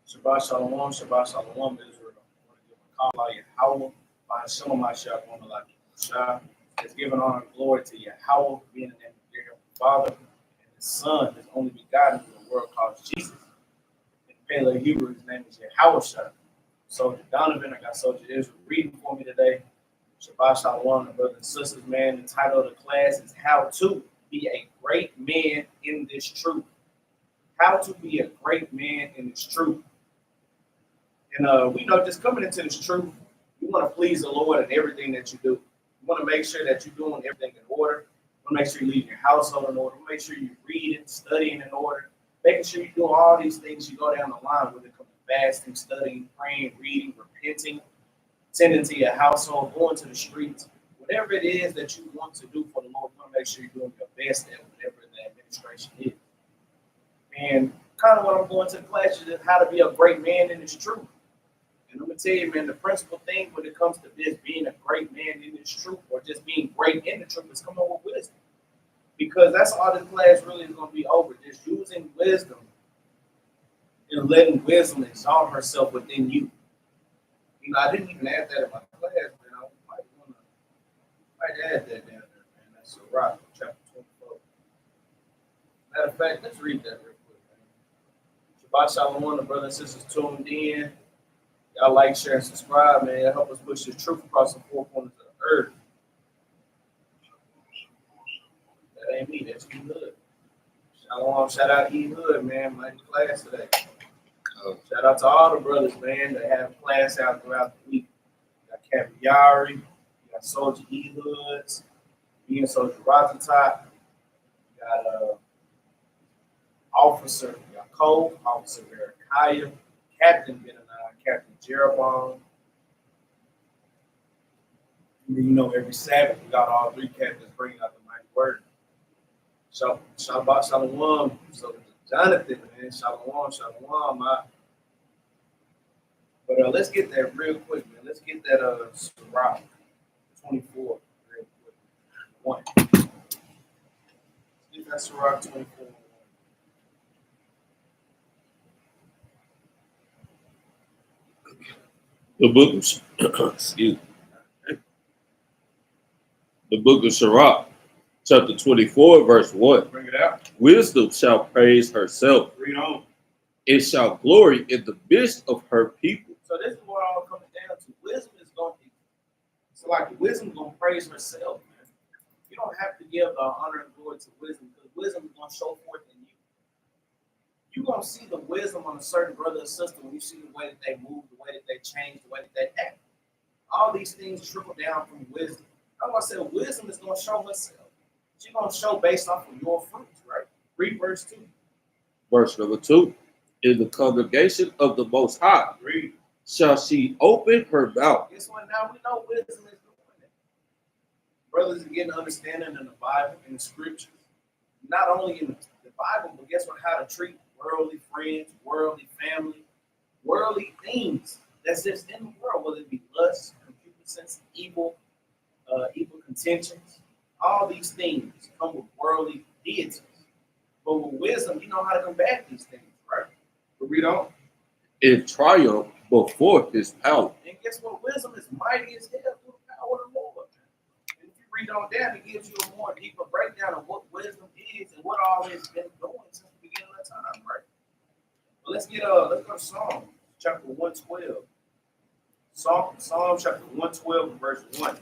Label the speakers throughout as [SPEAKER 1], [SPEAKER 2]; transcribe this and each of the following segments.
[SPEAKER 1] Shabbat Shalom, Shabbat Shalom, Israel. I want to give a call out Yahweh by Shalom Mashiach, one of Shah. It's giving honor and glory to Yahweh, being the name of your Heavenly Father, and His Son, His only begotten in the world called Jesus. In Paleo Hebrew, his name is Yahweh Shah. Soldier Donovan, I got Soldier Israel reading for me today. Shabbat Shalom, the brothers and sisters, man. The title of the class is How to Be a Great Man in This Truth. How to be a great man in this truth. And we know just coming into this truth, you want to please the Lord in everything that you do. You want to make sure that you're doing everything in order. You want to make sure you leave your household in order. You want to make sure you're reading, studying in order. Making sure you do all these things, you go down the line when it comes to fasting, studying, praying, reading, repenting, tending to your household, going to the streets. Whatever it is that you want to do for the Lord, you want to make sure you're doing your best at whatever the administration is. And kind of what I'm going to the class is how to be a great man in this truth. And I'm going to tell you, man, the principal thing when it comes to this being a great man in this truth or just being great in the truth is coming up with wisdom. Because that's all this class really is going to be over. Just using wisdom and letting wisdom exalt herself within you. You know, I didn't even add that in my class, man. I might add that down there, man. That's a rock, chapter 24. Matter of fact, let's read that real quick, man. Shabbat Shalom, the brothers and sisters tuned in. Y'all like, share, and subscribe, man. Help us push this truth across the four corners of the earth. That ain't me, that's E Hood. Shalom, shout out E Hood, man. Mighty class today. Shout out to all the brothers, man, that have class out throughout the week. You got Capt, you got Soldier E Hoods, me and Soldier Ratatat. You got Officer Yaakov, Officer Berechiah, Captain Benaniyah, Captain Jerubbaal. You know, every Sabbath we got all three captains bringing out the mighty word. Shabbat Shalom. So Jonathan, man, Shalom, Shalom. But let's get that real quick, man. Let's get that Sirach 24 real quick. One. Let's get that Sirach 24.
[SPEAKER 2] The book of excuse me. The book of Sirach, chapter 24, verse 1.
[SPEAKER 1] Bring it out.
[SPEAKER 2] Wisdom shall praise herself.
[SPEAKER 1] Read on.
[SPEAKER 2] It shall glory in the midst of her people.
[SPEAKER 1] So this is what all comes down to. Wisdom is going to be, so like wisdom is going to praise herself, man. You don't have to give honor and glory to wisdom because wisdom is going to show forth in you. You're going to see the wisdom on a certain brother or sister when you see the way that they move, the way that they change, the way that they act. All these things trickle down from wisdom. That's why I said wisdom is going to show herself. She's going to show based off of your fruits, right? Read verse 2.
[SPEAKER 2] Verse number 2. In the congregation of the Most High
[SPEAKER 1] Read.
[SPEAKER 2] shall she open her mouth.
[SPEAKER 1] Guess what? Now we know wisdom is doing it. Brothers are getting understanding in the Bible, in the scriptures. Not only in the Bible, but guess what? How to treat worldly friends, worldly family, worldly things that's just in the world, whether it be lust, concupiscence, evil contentions. All these things come with worldly deities. But with wisdom, you know how to combat these things, right? But read on.
[SPEAKER 2] In triumph before his power.
[SPEAKER 1] And guess what? Wisdom is mighty as hell through the power of the Lord. And if you read on down, it gives you a more deeper breakdown of what wisdom is and what all it's been doing since the beginning of time, right? But let's go to Psalm chapter 112. Psalm chapter 112, verse 1.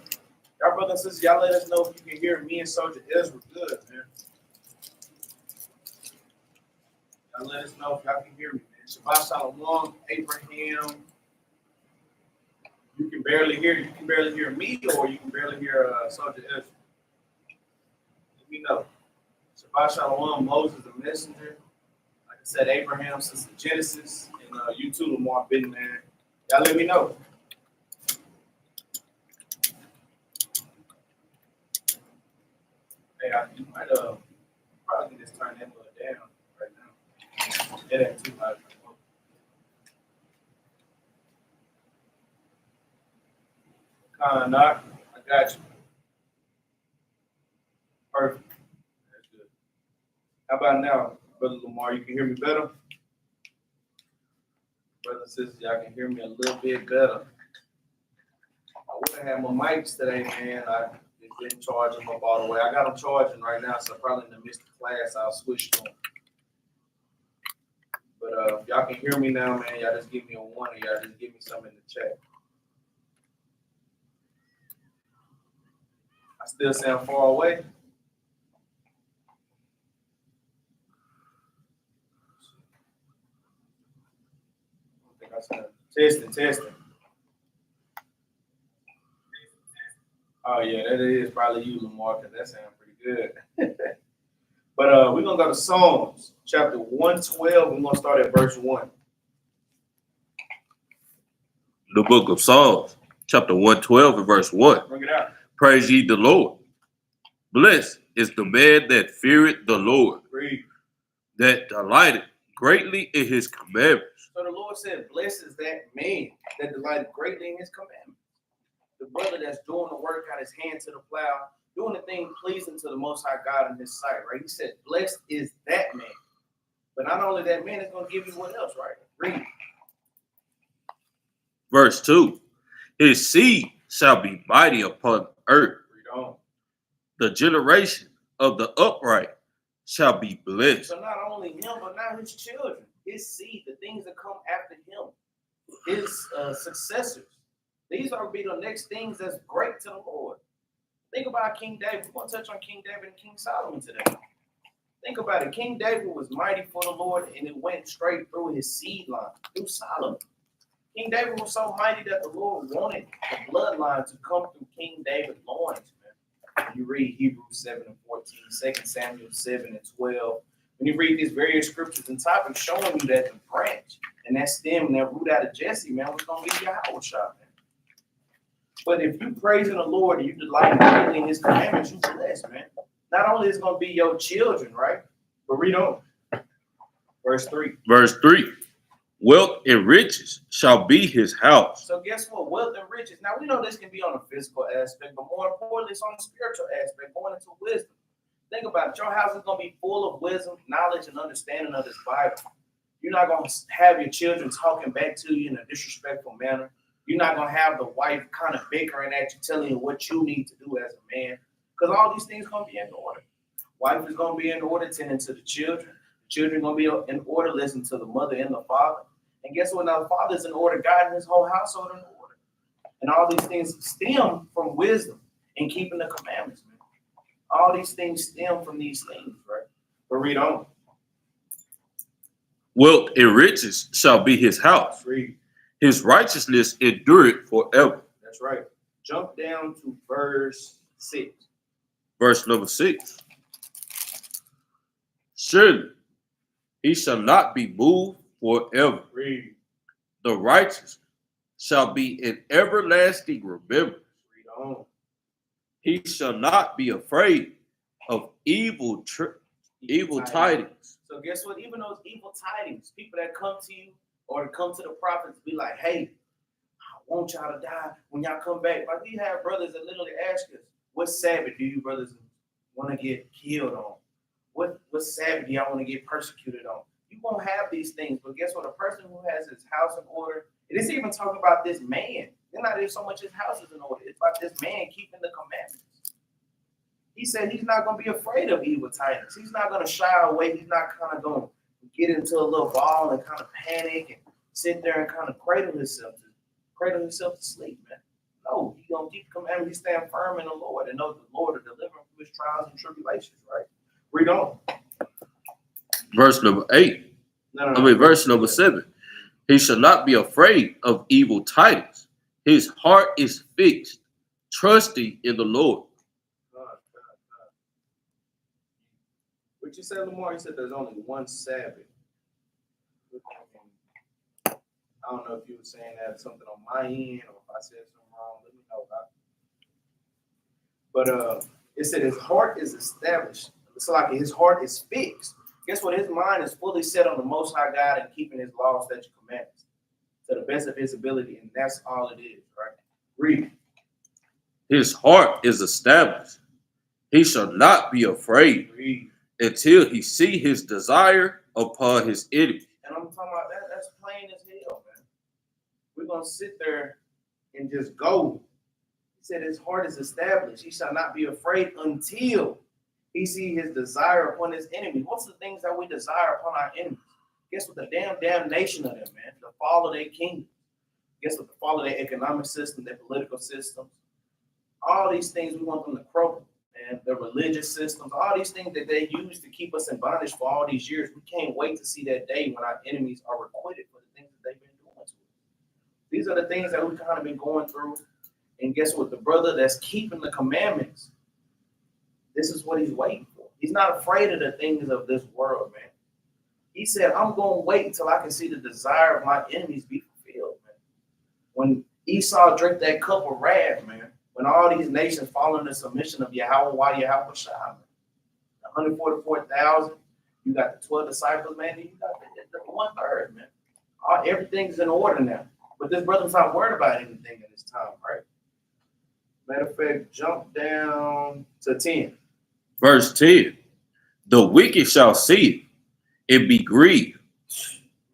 [SPEAKER 1] Y'all brothers and sisters, y'all let us know if you can hear me and Soldier Ezra good, man. Y'all let us know if y'all can hear me, man. Shabbat Shalom, Abraham. You can barely hear me, or you can barely hear Soldier Ezra. Let me know. Shabbat Shalom, Moses the messenger. Like I said, Abraham since the Genesis, and you too, Lamar Big Man. Y'all let me know. Hey, you might probably just turn that one down right now. It ain't too loud. Knock. I got you. Perfect. That's good. How about now, Brother Lamar? You can hear me better? Brothers and sisters, y'all can hear me a little bit better. I would have had my mics today, man. I didn't charge them up all the way. I got them charging right now, so probably in the midst of class, I'll switch to them. But if y'all can hear me now, man, y'all just give me a one, or y'all just give me something in the chat. I still sound far away. I think I sound testing. Oh yeah, that is probably you, Lamar, because that sounds pretty good. But we're gonna go to Psalms chapter 112. We're gonna start at verse 1.
[SPEAKER 2] The book of Psalms, chapter 112 and verse 1.
[SPEAKER 1] Bring it out.
[SPEAKER 2] Praise ye the Lord. Blessed is the man that feareth the Lord,
[SPEAKER 1] Read.
[SPEAKER 2] that delighteth greatly in his commandments.
[SPEAKER 1] So the Lord said, blessed is that man that delighted greatly in his commandments. The brother that's doing the work, got his hand to the plow, doing the thing pleasing to the Most High God in his sight, right? He said, blessed is that man. But not only that man, is going to give you what else, right? Read.
[SPEAKER 2] Verse 2. His seed shall be mighty upon earth.
[SPEAKER 1] Read on.
[SPEAKER 2] The generation of the upright shall be blessed.
[SPEAKER 1] So not only him, but now his children, his seed, the things that come after him, his successors. These are be the next things that's great to the Lord. Think about King David. We're going to touch on King David and King Solomon today. Think about it. King David was mighty for the Lord, and it went straight through his seed line, through Solomon. King David was so mighty that the Lord wanted the bloodline to come through King David's loins, man. When you read Hebrews 7 and 14, 2 Samuel 7 and 12, when you read these various scriptures and topics showing you that the branch and that stem and that root out of Jesse, man, was going to be Yahweh shot, man. But if you praising the Lord and you delight greatly in his commandments, you blessed, man. Not only is it going to be your children, right? But read on. Verse 3.
[SPEAKER 2] Verse 3. Wealth and riches shall be his house.
[SPEAKER 1] So guess what? Wealth and riches. Now, we know this can be on a physical aspect, but more importantly, it's on a spiritual aspect, going into wisdom. Think about it. Your house is going to be full of wisdom, knowledge, and understanding of this Bible. You're not going to have your children talking back to you in a disrespectful manner. You're not going to have the wife kind of bickering at you, telling you what you need to do as a man. Because all these things are going to be in order. Wife is going to be in order, tending to the children. The children are going to be in order, listening to the mother and the father. And guess what? Now the father's in order, guiding his whole household in order. And all these things stem from wisdom and keeping the commandments, man. All these things stem from these things, right? But read on.
[SPEAKER 2] Wealth and riches shall be his house.
[SPEAKER 1] Read.
[SPEAKER 2] His righteousness endureth forever.
[SPEAKER 1] That's right. Jump down to verse 6.
[SPEAKER 2] Verse number 6. Surely he shall not be moved forever.
[SPEAKER 1] Read.
[SPEAKER 2] The righteous shall be in everlasting remembrance.
[SPEAKER 1] Read on.
[SPEAKER 2] He shall not be afraid of evil tidings.
[SPEAKER 1] So guess what? Even those evil tidings, people that come to you or to come to the prophets, be like, hey, I want y'all to die when y'all come back. Like we have brothers that literally ask us, what Sabbath do you brothers want to get killed on? What Sabbath do y'all want to get persecuted on? You won't have these things, but guess what? A person who has his house in order, it isn't even talking about this man. It's not even so much his house is in order. It's about this man keeping the commandments. He said he's not going to be afraid of evil tidings. He's not going to shy away. He's not kind of going to get into a little ball and kind of panic and sit there and kind of cradle himself to sleep, man. No, he's going to keep the commandments. He stand firm in the Lord and know the Lord will deliver him from his trials and tribulations, right? Read on.
[SPEAKER 2] Verse number 8. Verse number 7. He shall not be afraid of evil tidings. His heart is fixed, trusting in the Lord.
[SPEAKER 1] What you said, Lamar? You said there's only one Sabbath. I don't know if you were saying that something on my end or if I said something wrong. Let me know. But it said his heart is established. It's like his heart is fixed. Guess what? His mind is fully set on the Most High God and keeping his laws, statutes, commandments to the best of his ability, and that's all it is, right? Read.
[SPEAKER 2] His heart is established. He shall not be afraid.
[SPEAKER 1] Read.
[SPEAKER 2] Until he see his desire upon his enemy.
[SPEAKER 1] And I'm talking about that. That's plain as hell, man. we're going to sit there and just go. He said his heart is established. He shall not be afraid until he see his desire upon his enemy. What's the things that we desire upon our enemies? Guess what? The damnation of them, man. The fall of their kingdom. Guess what? The fall of their economic system, their political systems. All these things we want them to crumble. And the religious systems, all these things that they use to keep us in bondage for all these years. We can't wait to see that day when our enemies are requited for the things that they've been doing to us. These are the things that we've kind of been going through. And guess what? The brother that's keeping the commandments, this is what he's waiting for. He's not afraid of the things of this world, man. He said, I'm going to wait until I can see the desire of my enemies be fulfilled, man. When Esau drank that cup of wrath, man, when all these nations fall under the submission of Yahweh, Yahweh Shah, 144,000, you got the 12 disciples, man, and you got the 1/3, man. Everything's in order now. But this brother's not worried about anything in this time, right? Matter of fact, jump down to 10.
[SPEAKER 2] Verse 10. The wicked shall see it and be grieved.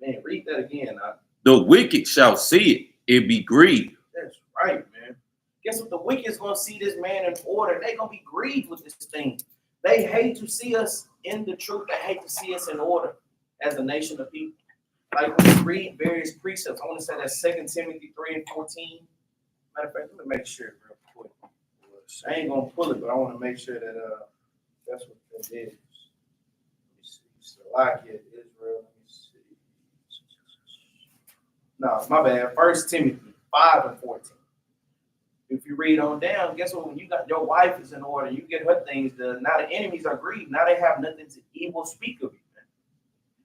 [SPEAKER 1] Man, read that again.
[SPEAKER 2] The wicked shall see it and be grieved.
[SPEAKER 1] That's right, man. Guess what? The wicked is going to see this man in order. They're going to be grieved with this thing. They hate to see us in the truth. They hate to see us in order as a nation of people. Like when we read various precepts, I want to say that's 2 Timothy 3 and 14. Matter of fact, let me make sure real quick. I ain't going to pull it, but I want to make sure that that's what that is. Let me see. Salakia, Israel. Let me see. No, my bad. 1 Timothy 5 and 14. If you read on down, guess what? When you got your wife is in order, you get her things done. Now the enemies are grieved. Now they have nothing to evil speak of you. Man.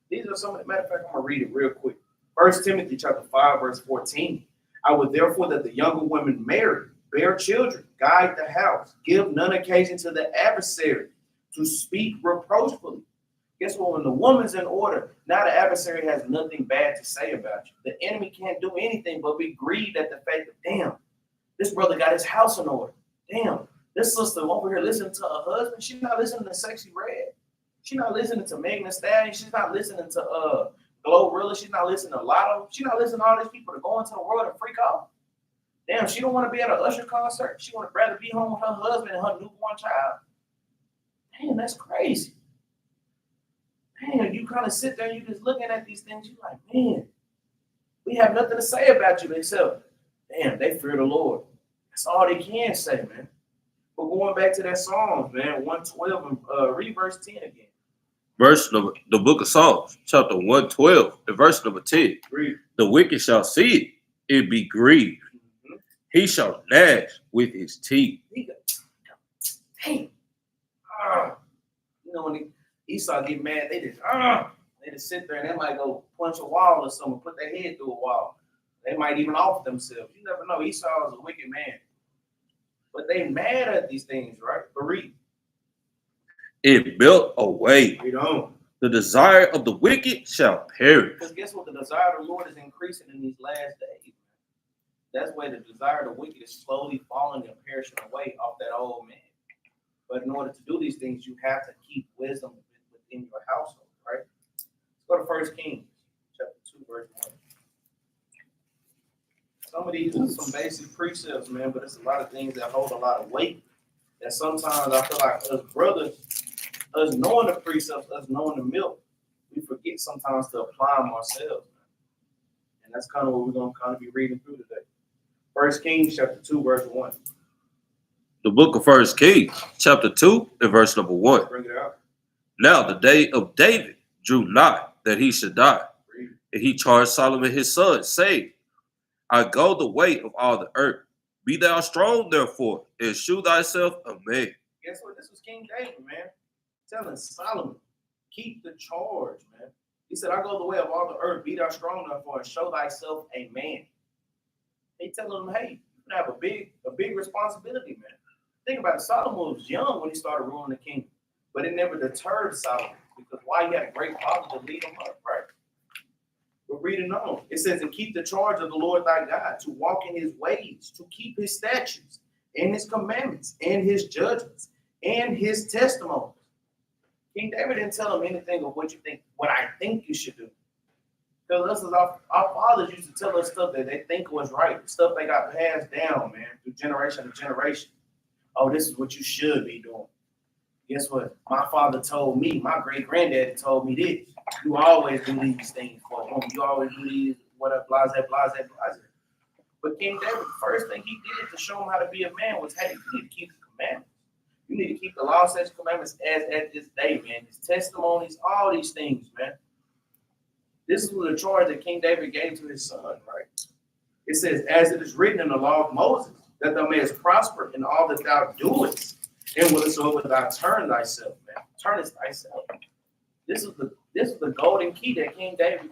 [SPEAKER 1] These are some of the matter of fact, I'm gonna read it real quick. 1 Timothy chapter 5, verse 14. I would therefore that the younger women marry, bear children, guide the house, give none occasion to the adversary to speak reproachfully. Guess what? When the woman's in order, now the adversary has nothing bad to say about you. The enemy can't do anything but be grieved at the fact that, damn, this brother got his house in order. Damn, this sister over here listening to her husband. She's not listening to Sexy Red. She's not listening to Megan Thee Stallion. She's not listening to Glorilla. She's not listening to Lotto. She's not listening to all these people that go into the world and freak off. Damn, she don't want to be at an Usher concert. She want to rather be home with her husband and her newborn child. Damn, that's crazy. Damn, you kind of sit there and you just looking at these things. You're like, man, we have nothing to say about you except, damn, they fear the Lord. That's all they can say, man. But going back to that Psalms, man, 112, and read verse 10 again.
[SPEAKER 2] The book of Psalms, chapter 112, and verse number 10. Read. The wicked shall see it and be grieved. Mm-hmm. He shall gnash with his teeth.
[SPEAKER 1] Damn. You know, when Esau get mad, they just sit there and they might go punch a wall or something, put their head through a wall. They might even off themselves. You never know. Esau is a wicked man. But they mad at these things, right? But read.
[SPEAKER 2] It built away.
[SPEAKER 1] Read on.
[SPEAKER 2] The desire of the wicked shall perish.
[SPEAKER 1] Because guess what? The desire of the Lord is increasing in these last days. That's where the desire of the wicked is slowly falling and perishing away off that old man. But in order to do these things, you have to keep wisdom within your household, right? Let's go to 1 Kings, chapter 2, verse 1. Some of these are some basic precepts, man, but it's a lot of things that hold a lot of weight. That sometimes I feel like us brothers, us knowing the precepts, us knowing the milk, we forget sometimes to apply them ourselves, man. And that's kind of what we're going to kind of be reading through today. 1 Kings, chapter 2, verse 1.
[SPEAKER 2] The book of 1 Kings, chapter 2, and verse number 1.
[SPEAKER 1] Bring it out.
[SPEAKER 2] Now the day of David drew nigh that he should die. Read. And he charged Solomon his son, saying, I go the way of all the earth. Be thou strong, therefore, and shew thyself a man.
[SPEAKER 1] Guess what? This was King David, man. Telling Solomon, keep the charge, man. He said, I go the way of all the earth. Be thou strong, therefore, and show thyself a man. He telling him, hey, you have a big responsibility, man. Think about it. Solomon was young when he started ruling the kingdom, but it never deterred Solomon because why? He had a great father to lead him up, right? We're reading on. It says, and keep the charge of the Lord thy God, to walk in his ways, to keep his statutes and his commandments and his judgments and his testimonies. King David didn't tell him anything of what I think you should do. Because our fathers used to tell us stuff that they think was right, stuff they got passed down, man, through generation to generation. Oh, this is what you should be doing. Guess what? My father told me, my great granddaddy told me this. You always do these things for a woman. You always do these, whatever, blase, blase, blase. But King David, the first thing he did to show him how to be a man was, hey, you need to keep the commandments. You need to keep the law, statutes, commandments as at this day, man. His testimonies, all these things, man. This is the charge that King David gave to his son, right? It says, as it is written in the law of Moses, that thou mayest prosper in all that thou doest, and whatsoever thou turn thyself, man. Turnest thyself. This is the golden key that King David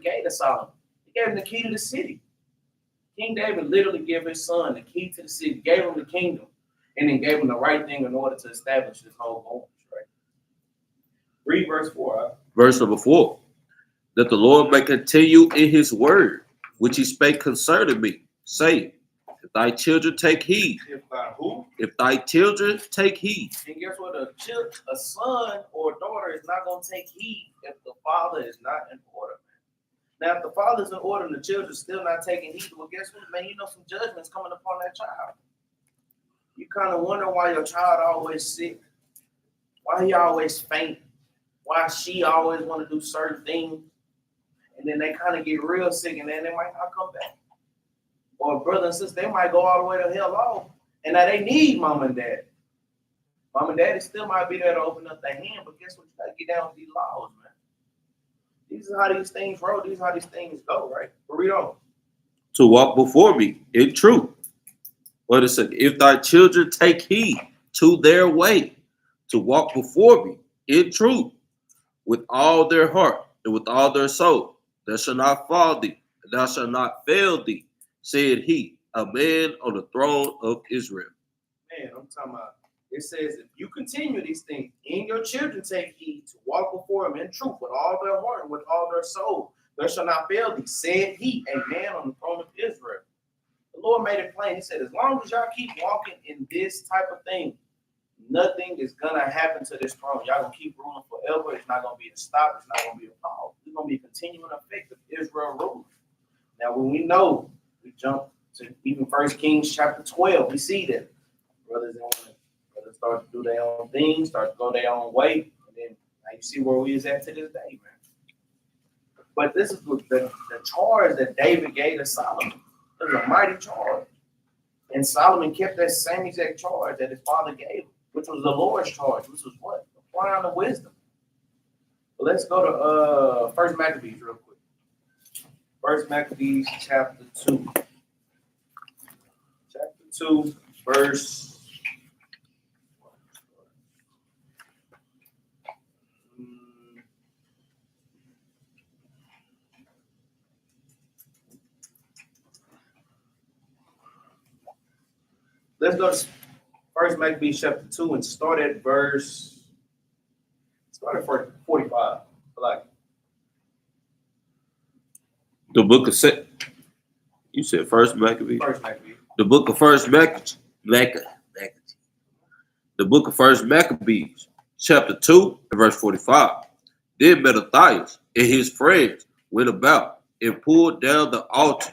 [SPEAKER 1] gave to Solomon. He gave him the key to the city. King David literally gave his son the key to the city, gave him the kingdom, and then gave him the right thing in order to establish this whole movement, right? Read verse 4. Huh?
[SPEAKER 2] Verse number 4. That the Lord may continue in his word, which he spake concerning me, saying, if thy children take heed.
[SPEAKER 1] If thy who?
[SPEAKER 2] If thy children take heed.
[SPEAKER 1] And guess what? A son or a daughter is not going to take heed if the father is not in order. Now, if the father's in order and the children's still not taking heed, well, guess what, man? You know some judgment's coming upon that child. You kind of wonder why your child always sick, why he always faint, why she always want to do certain things, and then they kind of get real sick, and then they might not come back. Or brother and sister, they might go all the way to hell off, and now they need mom and dad. Mom and daddy still might be there to open up their hand, but guess what? You got to get down with these laws, man. These are how these things roll. These are how these things go, right? But read on.
[SPEAKER 2] To walk before me in truth. What it said, if thy children take heed to their way, to walk before me in truth, with all their heart and with all their soul, thou shalt not fall thee, and thou shalt not fail thee, said he, a man on the throne of Israel.
[SPEAKER 1] Man, I'm talking about, it says, if you continue these things, and your children take heed to walk before him in truth with all their heart and with all their soul, there shall not fail thee, said he, a man on the throne of Israel. The Lord made it plain. He said, as long as y'all keep walking in this type of thing, nothing is going to happen to this throne. Y'all going to keep ruling forever. It's not going to be a stop. It's not going to be a pause. It's going to be a continuing effect of Israel ruling. Now, when we know, we jump to even 1 Kings chapter 12, we see that brothers start to do their own thing, start to go their own way, and then now you see where we is at to this day, man. But this is the charge that David gave to Solomon. It was a mighty charge. And Solomon kept that same exact charge that his father gave him, which was the Lord's charge, which was what? Applying the wisdom. But let's go to 1 Maccabees real quick. 1 Maccabees chapter 2. Chapter 2, verse. Let's go to 1 Maccabees chapter 2 and start at 45. Like
[SPEAKER 2] The book of you said First Maccabees.
[SPEAKER 1] First Maccabees.
[SPEAKER 2] The book of First Maccabees. The book of First Maccabees, chapter 2 and verse 45. Then Benaniyah and his friends went about and pulled down the altars,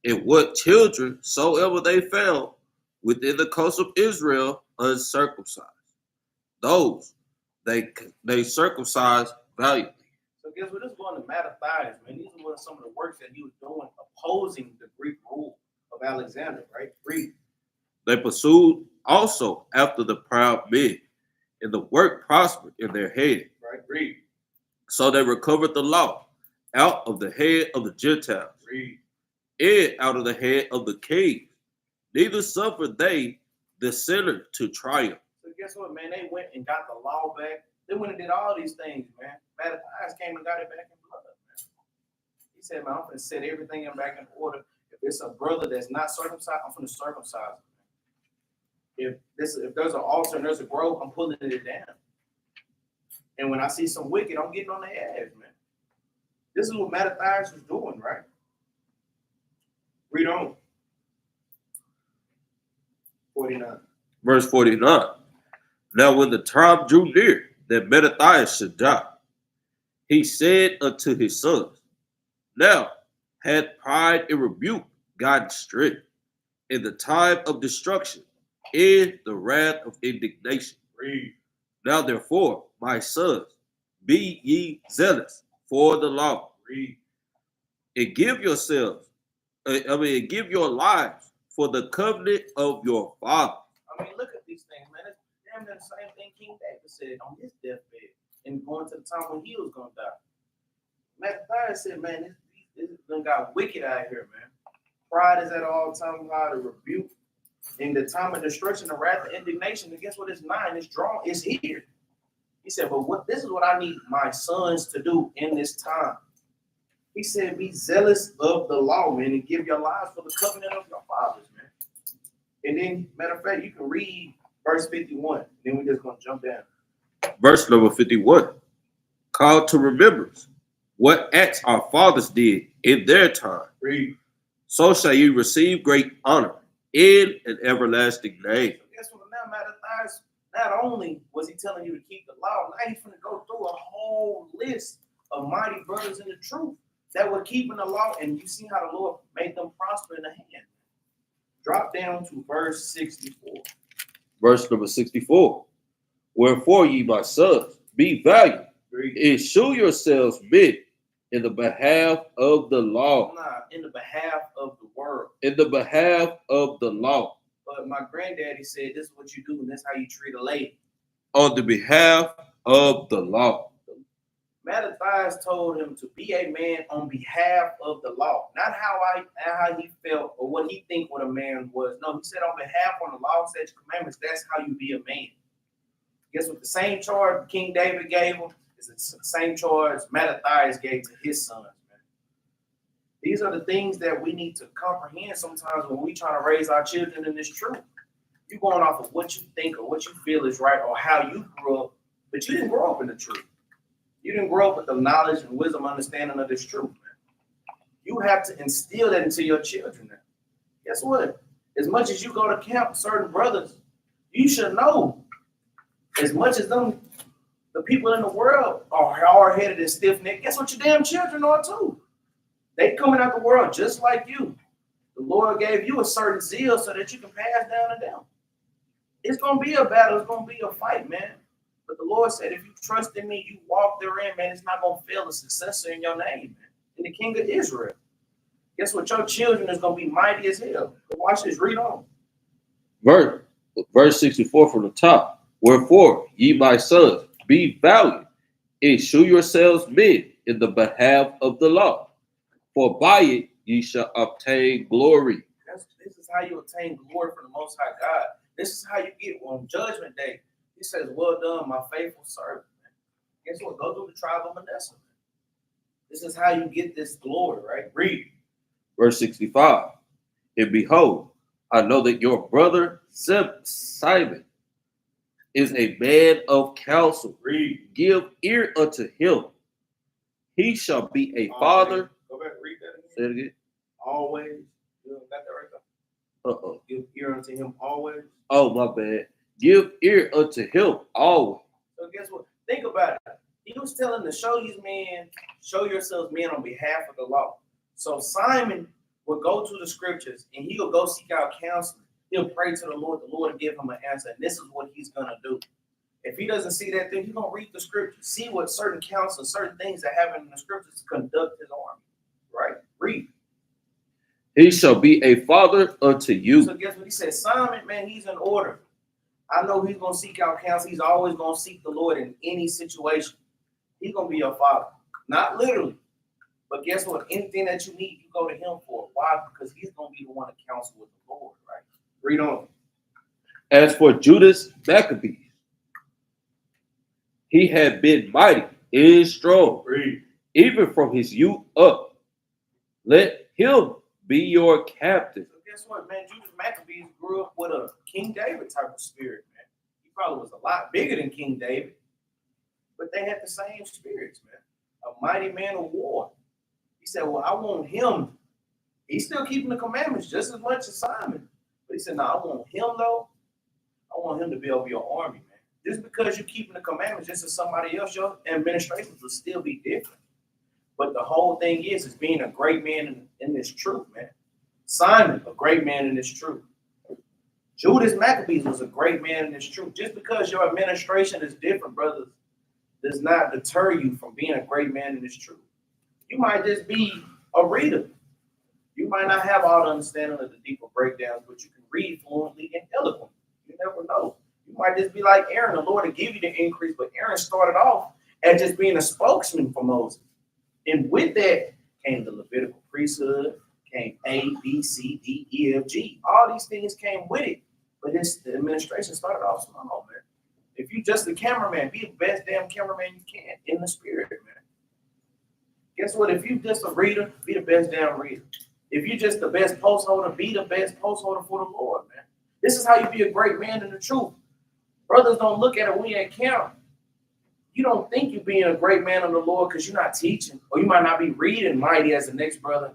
[SPEAKER 2] and what children soever they found within the coast of Israel uncircumcised, those they circumcised valiantly.
[SPEAKER 1] So guess what? This is going to Mattathias, man. These were some of the works that he was doing opposing the Greek rule of Alexander, right? Read.
[SPEAKER 2] They pursued also after the proud men, and the work prospered in their head.
[SPEAKER 1] Right, read.
[SPEAKER 2] So they recovered the law out of the head of the Gentiles,
[SPEAKER 1] Read.
[SPEAKER 2] and out of the head of the king. Neither suffered they the sinner to triumph.
[SPEAKER 1] So guess what, man? They went and got the law back. They went and did all these things, man. Mattathias came and got it back in blood, man. He said, man, I'm going to set everything back in order. If it's a brother that's not circumcised, I'm going to circumcise him. If there's an altar and there's a grove, I'm pulling it down. And when I see some wicked, I'm getting on their ass, man. This is what Mattathias was doing, right? Read on. 49.
[SPEAKER 2] Verse 49. Now when the time drew near that Benaniyah should die, He said unto his sons, now had pride and rebuke gotten strength in the time of destruction, in the wrath of indignation.
[SPEAKER 1] Read.
[SPEAKER 2] Now therefore, my sons, be ye zealous for the law.
[SPEAKER 1] Read.
[SPEAKER 2] And give yourselves, give your lives for the covenant of your father.
[SPEAKER 1] I mean, look at these things, man. It's damn near the same thing King David said on his deathbed and going to the time when he was going to die. Matthew said, man, this done got wicked out here, man. Pride is at all time high, the rebuke. In the time of destruction, the wrath of indignation, and guess what? It's nine, it's drawn, it's here. He said, but this is what I need my sons to do in this time. He said, be zealous of the law, man, and give your lives for the covenant of your fathers, man. And then, matter of fact, you can read verse 51. Then we're just going to jump down.
[SPEAKER 2] Verse number 51. Call to remembrance what acts our fathers did in their time.
[SPEAKER 1] Read.
[SPEAKER 2] So shall you receive great honor in an everlasting name.
[SPEAKER 1] So guess what? Now, not only was he telling you to keep the law, now he's going to go through a whole list of mighty brothers in the truth that were keeping the law, and you see how the Lord made them prosper in the hand. Drop down to verse 64.
[SPEAKER 2] Verse number 64. Wherefore, ye my sons, be valiant, and shew yourselves men in the behalf of the law.
[SPEAKER 1] Nah, in the behalf of the world.
[SPEAKER 2] In the behalf of the law.
[SPEAKER 1] But my granddaddy said, this is what you do, and this is how you treat a lady.
[SPEAKER 2] On the behalf of the law.
[SPEAKER 1] Mattathias told him to be a man on behalf of the law, not how he felt or what he think what a man was. No, he said on behalf on the law, statutes, commandments. That's how you be a man. Guess what? The same charge King David gave him is the same charge Mattathias gave to his sons. Man, these are the things that we need to comprehend sometimes when we trying to raise our children in this truth. You're going off of what you think or what you feel is right or how you grew up, but you didn't grow up in the truth. You didn't grow up with the knowledge and wisdom, understanding of this truth, man. You have to instill that into your children. Man. Guess what? As much as you go to camp, certain brothers, you should know. As much as the people in the world are hard-headed and stiff-necked, guess what your damn children are too? They coming out the world just like you. The Lord gave you a certain zeal so that you can pass down to them. It's going to be a battle. It's going to be a fight, man. But the Lord said, if you trust in me, you walk therein, man, it's not going to fail a successor in your name, man. In the King of Israel. Guess what? Your children is going to be mighty as hell. But watch this. Read on.
[SPEAKER 2] Verse 64 from the top. Wherefore, ye my sons, be valiant, and shew yourselves men in the behalf of the law. For by it ye shall obtain glory.
[SPEAKER 1] This is how you obtain glory from the Most High God. This is how you get on Judgment Day. He says, well done, my faithful servant. Man. Guess what? Go through the tribe of Manasseh. Man. This is how you get this glory, right? Read.
[SPEAKER 2] Verse 65. And behold, I know that your brother Simon is a man of counsel.
[SPEAKER 1] Read.
[SPEAKER 2] Give ear unto him. He shall be a father.
[SPEAKER 1] Go back and read that again.
[SPEAKER 2] Say it again.
[SPEAKER 1] Always. You got that right there?
[SPEAKER 2] Uh-oh.
[SPEAKER 1] Give ear unto him always.
[SPEAKER 2] Oh, my bad. Give ear unto him always.
[SPEAKER 1] So guess what? Think about it. He was telling to show yourselves men on behalf of the law. So Simon would go to the scriptures and he'll go seek out counseling. He'll pray to the Lord will give him an answer. And this is what he's going to do. If he doesn't see that thing, he's going to read the scriptures. See what certain counsel, certain things that happen in the scriptures to conduct his army. Right? Read.
[SPEAKER 2] He shall be a father unto you.
[SPEAKER 1] So guess what he said? Simon, man, he's in order. I know he's going to seek out counsel. He's always going to seek the Lord in any situation. He's going to be your father. Not literally. But guess what? Anything that you need, you go to him for. Why? Because he's going to be the one to counsel with the Lord, right? Read on.
[SPEAKER 2] As for Judas Maccabees, he had been mighty and strong,
[SPEAKER 1] Read.
[SPEAKER 2] even from his youth up. Let him be your captain.
[SPEAKER 1] So guess what, man? Judas Maccabees grew up with a King David type of spirit, man. He probably was a lot bigger than King David, but they had the same spirits, man. A mighty man of war. He said, well, I want him. He's still keeping the commandments just as much as Simon. But he said, no, I want him, though. I want him to be over your army, man. Just because you're keeping the commandments just as somebody else, your administrations will still be different. But the whole thing is being a great man in this truth, man. Simon, a great man in this truth. Judas Maccabees was a great man in this truth. Just because your administration is different, brothers, does not deter you from being a great man in this truth. You might just be a reader. You might not have all the understanding of the deeper breakdowns, but you can read fluently and eloquently. You never know. You might just be like Aaron. The Lord will give you the increase, but Aaron started off as just being a spokesman for Moses. And with that came the Levitical priesthood, came A, B, C, D, E, F, G. All these things came with it. But the administration started off small, man. If you just a cameraman, be the best damn cameraman you can in the spirit, man. Guess what? If you just a reader, be the best damn reader. If you're just the best post holder, be the best post holder for the Lord, man. This is how you be a great man in the truth. Brothers don't look at it when you're at camp. You don't think you're being a great man of the Lord because you're not teaching, or you might not be reading mighty as the next brother,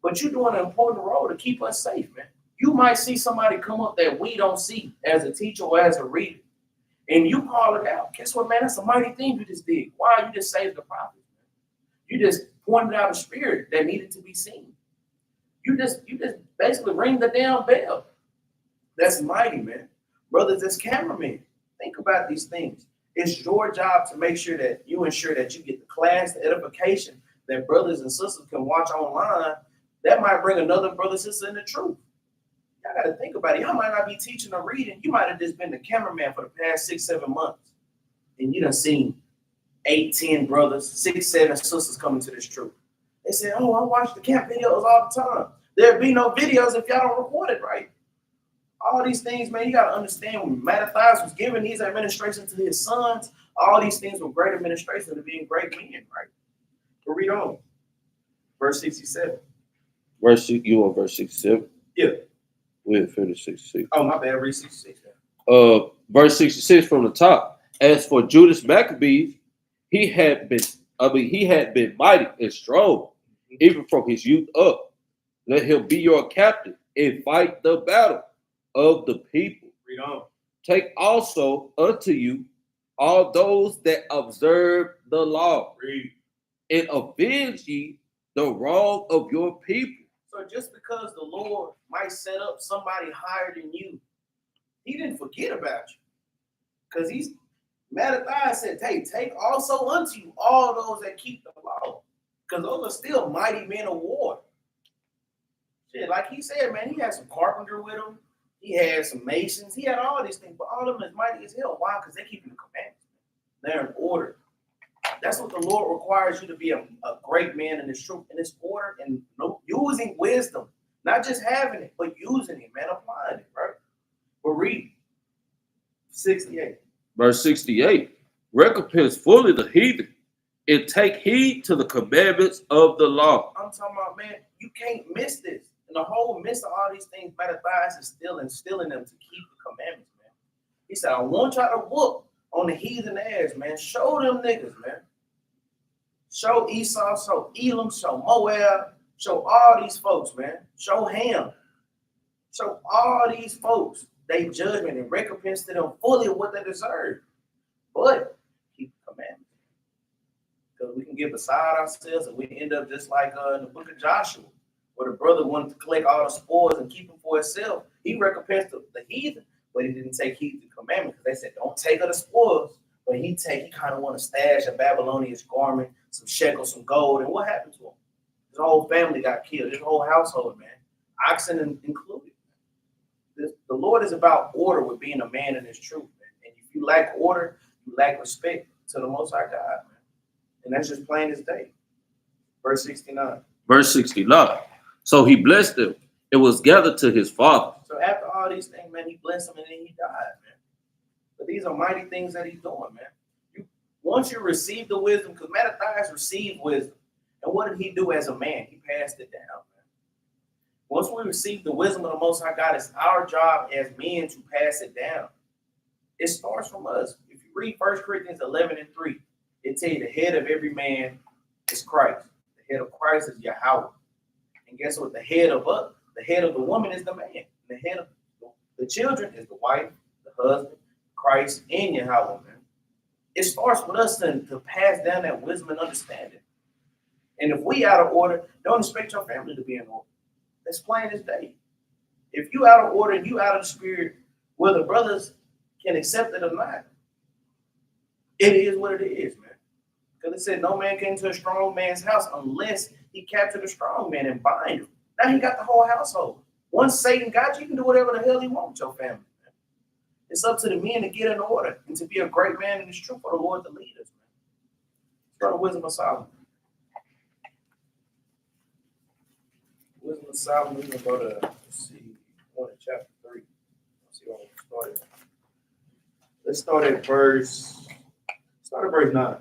[SPEAKER 1] but you're doing an important role to keep us safe, man. You might see somebody come up that we don't see as a teacher or as a reader, and you call it out. Guess what, man? That's a mighty thing you just did. Why? You just saved the prophet. You just pointed out a spirit that needed to be seen. You just basically ring the damn bell. That's mighty, man. Brothers, as cameramen, think about these things. It's your job to make sure that you ensure that you get the class, the edification that brothers and sisters can watch online. That might bring another brother, sister in the truth. Y'all got to think about it. Y'all might not be teaching or reading. You might have just been the cameraman for the past 6-7 months. And you done seen 8-10 brothers, 6-7 sisters coming to this truth. They say, oh, I watch the camp videos all the time. There'd be no videos if y'all don't record it right. All these things, man, you got to understand when Mattathias was giving these administrations to his sons, all these things were great administration to being great men, right? But read on. Verse 67.
[SPEAKER 2] You on verse 67?
[SPEAKER 1] Yeah.
[SPEAKER 2] We'll finish 66.
[SPEAKER 1] Oh, my bad. Read 66.
[SPEAKER 2] Verse 66 from the top. As for Judas Maccabees, he had been mighty and strong, even from his youth up. Let him be your captain and fight the battle of the people.
[SPEAKER 1] Read on.
[SPEAKER 2] Take also unto you all those that observe the law.
[SPEAKER 1] Read.
[SPEAKER 2] And avenge ye the wrong of your people.
[SPEAKER 1] So just because the Lord might set up somebody higher than you, he didn't forget about you. Because Mattathias said, hey, take also unto you all those that keep the law. Because those are still mighty men of war. Shit, like he said, man, he had some carpenter with him. He had some masons. He had all these things, but all of them is mighty as hell. Why? Because they're keeping the commandments. They're in order. That's what the Lord requires you to be a great man in this truth, in this order, and using wisdom. Not just having it, but using it, man, applying it, right? But read 68.
[SPEAKER 2] Verse 68. Recompense fully the heathen and take heed to the commandments of the law.
[SPEAKER 1] I'm talking about, man, you can't miss this. In the whole midst of all these things, Mattathias is still instilling them to keep the commandments, man. He said, I want y'all to whoop on the heathen ass, man. Show them niggas, man. Show Esau, show Elam, show Moab, show all these folks, man. Show Ham. Show all these folks they judgment and recompense to them fully of what they deserve. But keep the commandments. Because we can get beside ourselves and we end up just like in the book of Joshua, where the brother wanted to collect all the spoils and keep them for himself. He recompensed the heathen, but he didn't take heed to the commandment because they said, don't take of the spoils. But he kind of want to stash a Babylonian garment, some shekels, some gold. And what happened to him? His whole family got killed. His whole household, man. Oxen included. The Lord is about order with being a man in his truth, man. And if you lack order, you lack respect to the Most High God, man. And that's just plain as day. Verse 69.
[SPEAKER 2] Verse 69. So he blessed them and was gathered to his father.
[SPEAKER 1] So after all these things, man, he blessed him and then he died, man. But these are mighty things that he's doing, man. Once you receive the wisdom, because Mattathias received wisdom. And what did he do as a man? He passed it down, man. Once we receive the wisdom of the Most High God, it's our job as men to pass it down. It starts from us. If you read 1 Corinthians 11:3, it tells you the head of every man is Christ. The head of Christ is Yahweh. And guess what? The head of the woman is the man. The head of the children is the wife, the husband. Christ and Yahweh, man. It starts with us to pass down that wisdom and understanding. And if we out of order, don't expect your family to be in order. That's plain as day. If you out of order and you out of the spirit, whether brothers can accept it or not, it is what it is, man. Because it said no man came to a strong man's house unless he captured a strong man and bind him. Now he got the whole household. Once Satan got you, you can do whatever the hell he wants with your family. Man. It's up to the men to get in order and to be a great man in this truth for the Lord to lead us, man. Let's go to Wisdom of Solomon. Wisdom of Solomon, we're going to go to, let's see, go to chapter 3. Let's see where we started. Let's start at verse 9.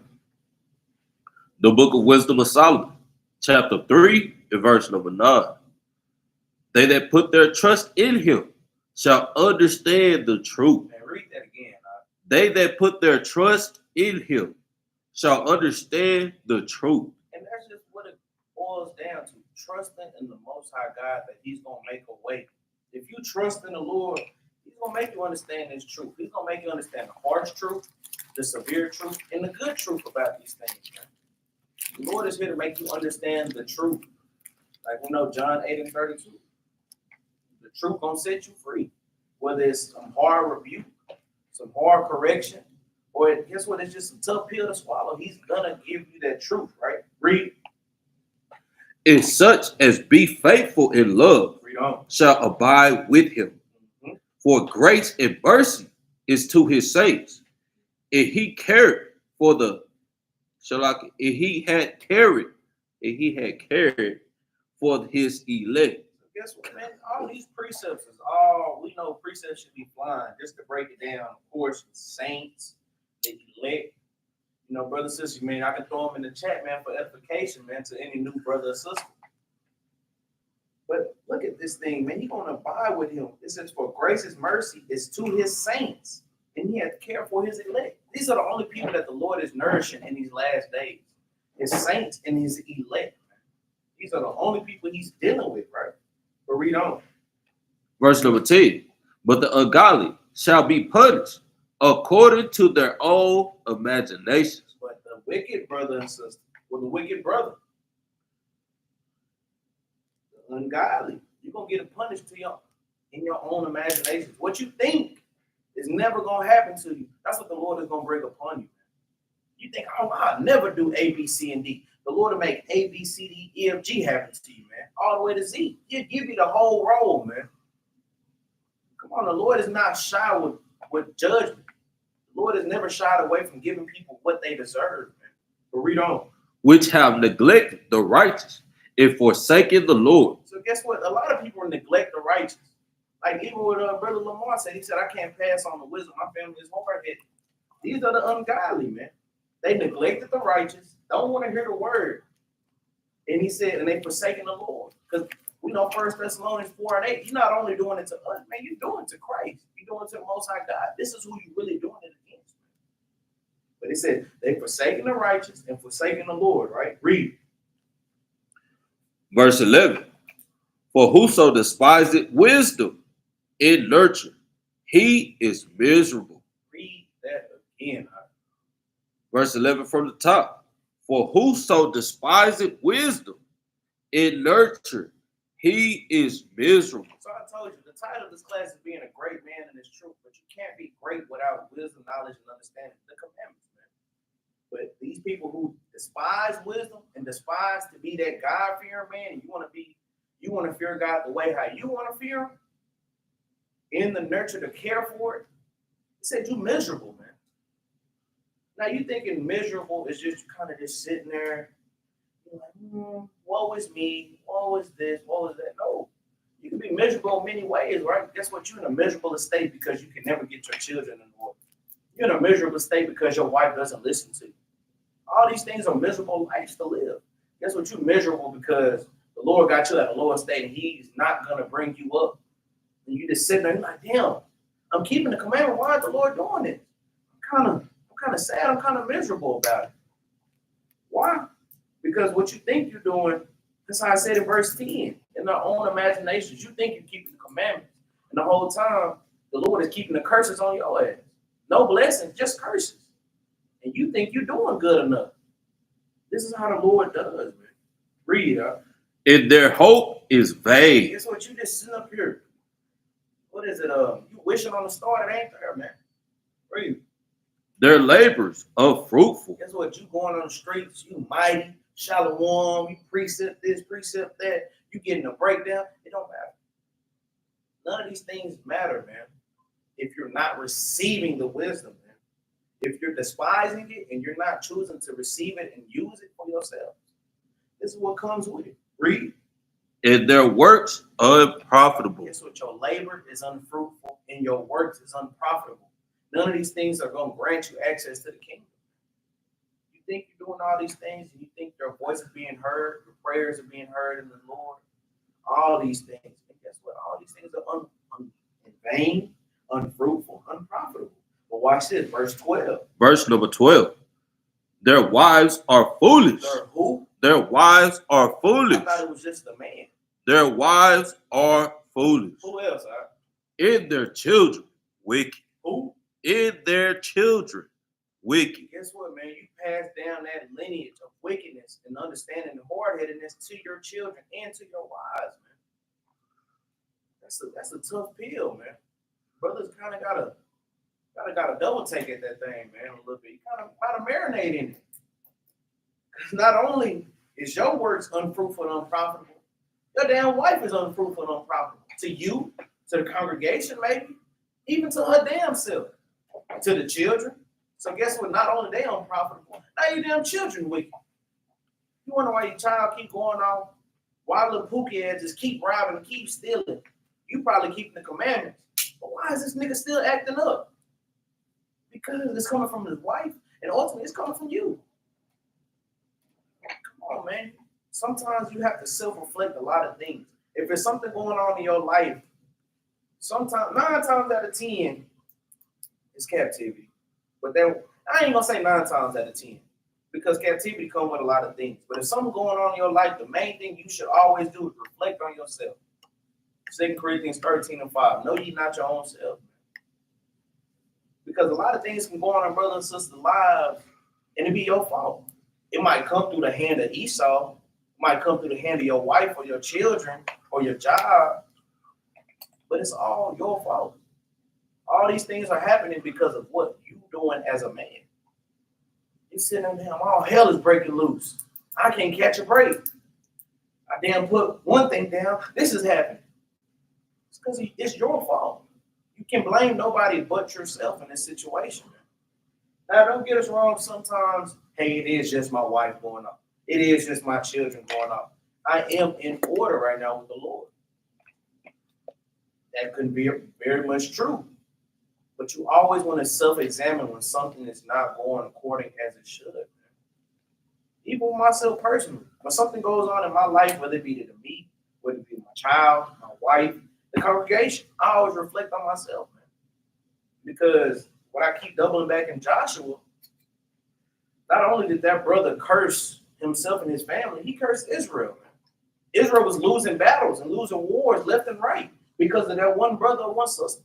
[SPEAKER 2] The book of Wisdom of Solomon, chapter 3, and verse number 9. They that put their trust in him shall understand the truth.
[SPEAKER 1] Man, read that again.
[SPEAKER 2] They that put their trust in him shall understand the truth.
[SPEAKER 1] And that's just what it boils down to. Trusting in the Most High God that he's going to make a way. If you trust in the Lord, he's going to make you understand this truth. He's going to make you understand the harsh truth, the severe truth, and the good truth about these things. Man. The Lord is here to make you understand the truth. Like we know John 8 and 32. The truth going to set you free. Whether it's some hard rebuke, some hard correction, or guess what? It's just a tough pill to swallow. He's going to give you that truth, right? Read.
[SPEAKER 2] And such as be faithful in love shall abide with him. Mm-hmm. For grace and mercy is to his saints. And he cared for the and he had carried for his elect.
[SPEAKER 1] So guess what, man? All these precepts is all we know. Precepts should be flying. Just to break it down, of course, the saints, the elect. You know, brother, sister, man, I can throw them in the chat, man, for edification, man, to any new brother or sister. But look at this thing, man. He's going to abide with him. It says, for grace and mercy is to his saints, and he has care for his elect. These are the only people that the Lord is nourishing in these last days. His saints and his elect, man. These are the only people he's dealing with, right? But read on.
[SPEAKER 2] Verse number 10. But the ungodly shall be punished according to their own imaginations.
[SPEAKER 1] But the wicked brother and sister, the wicked brother, the ungodly, you're going to get punished in your own imaginations. What you think is never going to happen to you. That's what the Lord is going to bring upon you. You think, oh, I'll never do A, B, C, and D. The Lord will make A, B, C, D, E, F, G happen to you, man. All the way to Z. He'll give you the whole roll, man. Come on, the Lord is not shy with judgment. The Lord has never shied away from giving people what they deserve, man. But read on. Which have neglected the righteous and forsaken the Lord. So guess what? A lot of people neglect the righteous. Like even what Brother Lamar said, he said, I can't pass on the wisdom. My family is hard-headed. These are the ungodly, man. They neglected the righteous, don't want to hear the word. And he said, and they forsaken the Lord. Because we know 1 Thessalonians 4 and 8, you're not only doing it to us, man, you're doing it to Christ. You're doing it to the Most High God. This is who you're really doing it against. But he said, they forsaken the righteous and forsaken the Lord, right? Read.
[SPEAKER 2] Verse 11. For whoso despiseth wisdom and nurture, he is miserable.
[SPEAKER 1] Read that again.
[SPEAKER 2] Verse 11 from the top. For whoso despiseth wisdom and nurture, he is miserable.
[SPEAKER 1] So I told you, the title of this class is being a great man in this truth, but you can't be great without wisdom, knowledge, and understanding the commandments, man. But these people who despise wisdom and despise to be that God-fearing man, and you want to fear God the way how you want to fear him, in the nurture to care for it, he said you're miserable, man. Now you thinking miserable is just kind of just sitting there, you're like, woe is me, woe is this, woe is that. No, you can be miserable in many ways, right? Guess what? You're in a miserable state because you can never get your children in order. You're in a miserable state because your wife doesn't listen to you. All these things are miserable lives to live. Guess what? You're miserable because the Lord got you at a lower state and he's not going to bring you up. And you just sitting there and like, damn, I'm keeping the commandment. Why is the Lord doing it? I'm kind of sad. I'm kind of miserable about it. Why? Because what you think you're doing, that's how I said in verse 10, in our own imaginations, you think you're keeping the commandments. And the whole time, the Lord is keeping the curses on your ass. No blessing, just curses. And you think you're doing good enough. This is how the Lord does, man. Read,
[SPEAKER 2] And their hope is vain.
[SPEAKER 1] Guess what? You just sitting up here. What is it? You wishing on a star that ain't there, man. Read.
[SPEAKER 2] Their labors are fruitful.
[SPEAKER 1] Guess what? You going on the streets, you mighty, shalom, you precept this, precept that, you getting a breakdown. It don't matter. None of these things matter, man, if you're not receiving the wisdom, man. If you're despising it and you're not choosing to receive it and use it for yourself. This is what comes with it. Read.
[SPEAKER 2] And their works unprofitable.
[SPEAKER 1] Guess what? Your labor is unfruitful and your works is unprofitable. None of these things are going to grant you access to the kingdom. You think you're doing all these things and you think your voice is being heard, your prayers are being heard in the Lord, all these things. And guess what? All these things are in vain, unfruitful, unprofitable. But watch this, verse 12.
[SPEAKER 2] Verse number 12. Their wives are foolish.
[SPEAKER 1] Their who?
[SPEAKER 2] Their wives are foolish.
[SPEAKER 1] I thought it was just the man.
[SPEAKER 2] Their wives are foolish.
[SPEAKER 1] Who else?
[SPEAKER 2] In their children, wicked.
[SPEAKER 1] Who?
[SPEAKER 2] In their children, wicked.
[SPEAKER 1] Guess what, man? You pass down that lineage of wickedness and understanding and hard-headedness to your children and to your wives, man. That's a tough pill, man. Brothers kind of gotta double take at that thing, man, a little bit. You kind of gotta marinate in it. Because not only is your works unfruitful and unprofitable, your damn wife is unfruitful and unprofitable. To you, to the congregation, maybe, even to her damn self, to the children. So guess what? Not only they unprofitable, now your damn children wicked. You wonder why your child keep going off, why little pookie ass just keep robbing and keep stealing. You probably keeping the commandments. But why is this nigga still acting up? Because it's coming from his wife, and ultimately it's coming from you. Come on, man. Sometimes you have to self-reflect a lot of things. If there's something going on in your life, sometimes 9 times out of 10, it's captivity. But then I ain't gonna say 9 times out of 10, because captivity comes with a lot of things. But if something's going on in your life, the main thing you should always do is reflect on yourself. 2 Corinthians 13:5. Know ye not your own self. Because a lot of things can go on in brother and sister's lives, and it be your fault. It might come through the hand of Esau, it might come through the hand of your wife or your children or your job, but it's all your fault. All these things are happening because of what you doing as a man. You sitting there, all hell is breaking loose. I can't catch a break. I damn put one thing down. This is happening. It's because it's your fault. You can blame nobody but yourself in this situation. Now, don't get us wrong. Sometimes, hey, it is just my wife going off. It is just my children going off. I am in order right now with the Lord. That could be very much true. But you always want to self-examine when something is not going according as it should. Man. Even with myself personally, when something goes on in my life, whether it be to me, whether it be my child, my wife, the congregation, I always reflect on myself, man. Because when I keep doubling back in Joshua, not only did that brother curse himself and his family, he cursed Israel, man. Israel was losing battles and losing wars left and right because of that one brother or one sister.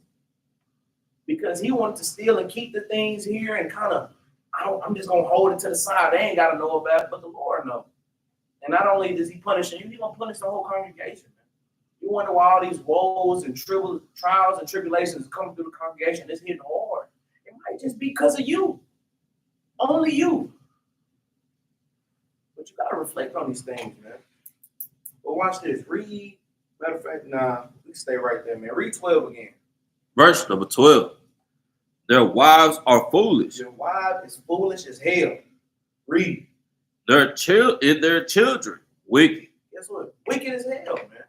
[SPEAKER 1] Because he wanted to steal and keep the things here and kind of, I'm just going to hold it to the side. They ain't got to know about it, but the Lord knows. And not only does he punish you, he's going to punish the whole congregation. Man. You wonder why all these woes and trials and tribulations come through the congregation. It's hitting hard. It might just be because of you. Only you. But you got to reflect on these things, man. But watch this. Read. Matter of fact, we can stay right there, man. Read 12 again.
[SPEAKER 2] Verse number 12. Their wives are foolish.
[SPEAKER 1] Your wife is foolish as hell. Read.
[SPEAKER 2] Their children, wicked.
[SPEAKER 1] Guess what? Wicked as hell, man.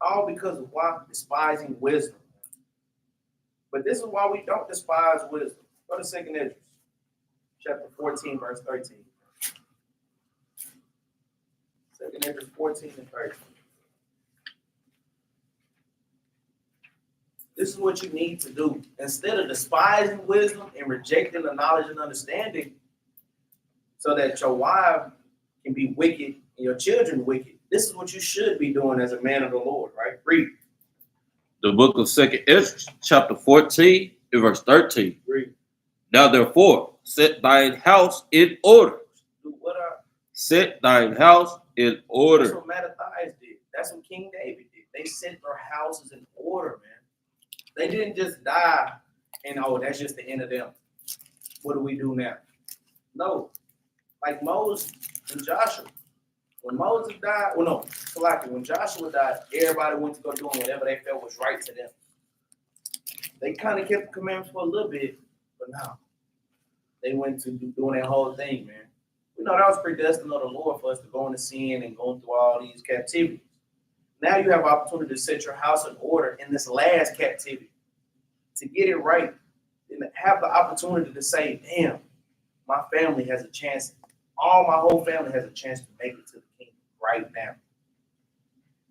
[SPEAKER 1] All because of why? Despising wisdom. But this is why we don't despise wisdom. Go to 2 Esdras, chapter 14, verse 13. 2 Esdras 14 and 13. This is what you need to do. Instead of despising wisdom and rejecting the knowledge and understanding so that your wife can be wicked and your children wicked, this is what you should be doing as a man of the Lord, right? Read.
[SPEAKER 2] The book of 2 Esdras, chapter 14 In verse 13.
[SPEAKER 1] Read.
[SPEAKER 2] Now therefore, set thine house in order.
[SPEAKER 1] Do what?
[SPEAKER 2] Set thine house in order.
[SPEAKER 1] That's what Mattathias did. That's what King David did. They set their houses in order, man. They didn't just die and, oh, that's just the end of them. What do we do now? No. Like Moses and Joshua. When Moses died, well, no, Salaki, when Joshua died, everybody went to go doing whatever they felt was right to them. They kind of kept the commandments for a little bit, but now they went to doing that whole thing, man. We know that was predestined of the Lord for us to go into sin and going through all these captivities. Now you have opportunity to set your house in order in this last captivity, to get it right, and have the opportunity to say, damn, my family has a chance. My whole family has a chance to make it to the kingdom right now.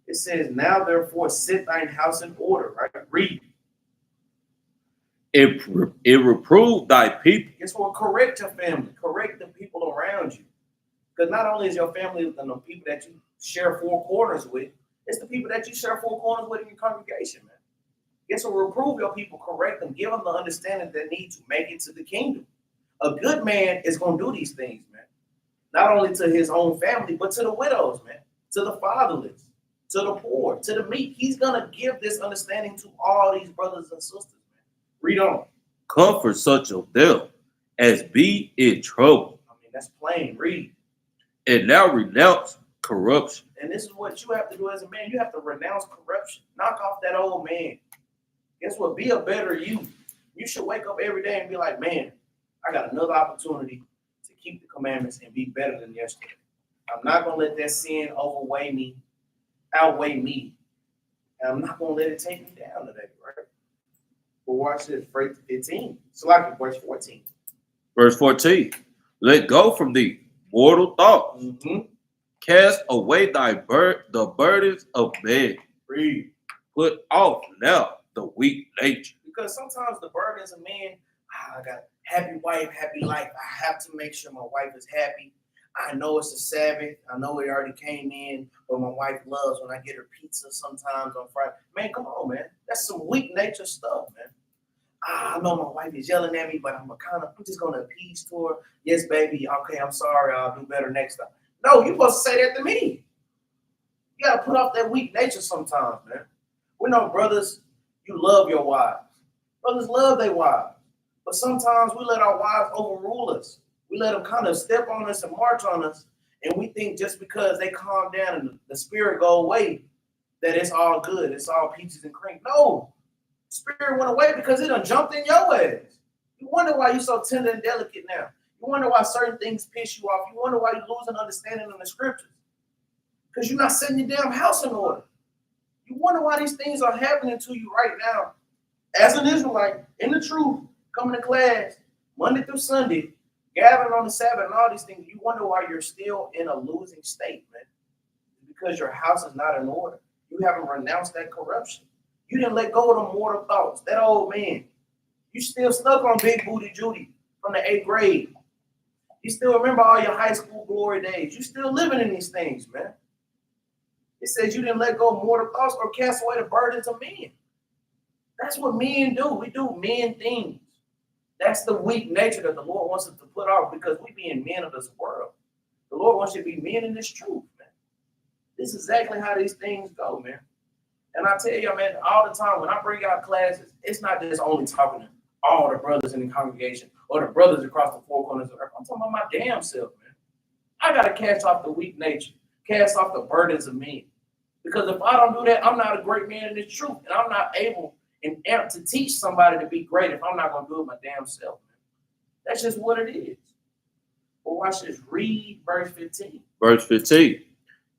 [SPEAKER 1] It says, now therefore set thine house in order, right? Read.
[SPEAKER 2] It reprove thy people.
[SPEAKER 1] Guess what? Correct your family. Correct the people around you. Because not only is your family and the people that you share four corners with, it's the people that you share four corners with in your congregation, man. Guess what? Reprove your people. Correct them. Give them the understanding they need to make it to the kingdom. A good man is going to do these things, man. Not only to his own family, but to the widows, man. To the fatherless. To the poor. To the meek. He's going to give this understanding to all these brothers and sisters. Read on.
[SPEAKER 2] Comfort such of them as be in trouble.
[SPEAKER 1] I mean, that's plain. Read.
[SPEAKER 2] And now renounce corruption.
[SPEAKER 1] And this is what you have to do as a man. You have to renounce corruption. Knock off that old man. Guess what? Be a better you. You should wake up every day and be like, man, I got another opportunity to keep the commandments and be better than yesterday. I'm not going to let that sin outweigh me. And I'm not going to let it take me down today, right? But watch this, verse 15. So like verse 14.
[SPEAKER 2] Verse 14. Let go from thee mortal thoughts. Cast away the burdens of man.
[SPEAKER 1] Read.
[SPEAKER 2] Put off now the weak nature.
[SPEAKER 1] Because sometimes the burdens of man, I got a happy wife, happy life. I have to make sure my wife is happy. I know it's a Sabbath. I know it already came in, but my wife loves when I get her pizza sometimes on Friday. Man, come on, man. That's some weak nature stuff, man. I know my wife is yelling at me, but I'm just gonna appease to her. Yes, baby. Okay, I'm sorry. I'll do better next time. No, you're supposed to say that to me. You gotta put off that weak nature sometimes, man. We know, brothers, you love your wives. Brothers love their wives, but sometimes we let our wives overrule us. We let them kind of step on us and march on us, and we think just because they calm down and the spirit go away, that it's all good. It's all peaches and cream. No. Spirit went away because it done jumped in your ass. You wonder why you're so tender and delicate now. You wonder why certain things piss you off. You wonder why you're losing understanding in the scriptures. Because you're not setting your damn house in order. You wonder why these things are happening to you right now. As an Israelite, in the truth, coming to class, Monday through Sunday, gathering on the Sabbath and all these things, you wonder why you're still in a losing state, man. Because your house is not in order. You haven't renounced that corruption. You didn't let go of the mortal thoughts. That old man. You still stuck on Big Booty Judy from the 8th grade. You still remember all your high school glory days. You still living in these things, man. It says you didn't let go of mortal thoughts or cast away the burdens of men. That's what men do. We do men things. That's the weak nature that the Lord wants us to put off because we being men of this world. The Lord wants you to be men in this truth, man. This is exactly how these things go, man. And I tell you, man, all the time when I bring out classes, it's not just only talking to all the brothers in the congregation or the brothers across the four corners of earth. I'm talking about my damn self, man. I got to cast off the weak nature, cast off the burdens of men. Because if I don't do that, I'm not a great man in this truth. And I'm not able and amped to teach somebody to be great if I'm not going to do it my damn self, man. That's just what it is. But watch this. Read verse 15.
[SPEAKER 2] Verse 15.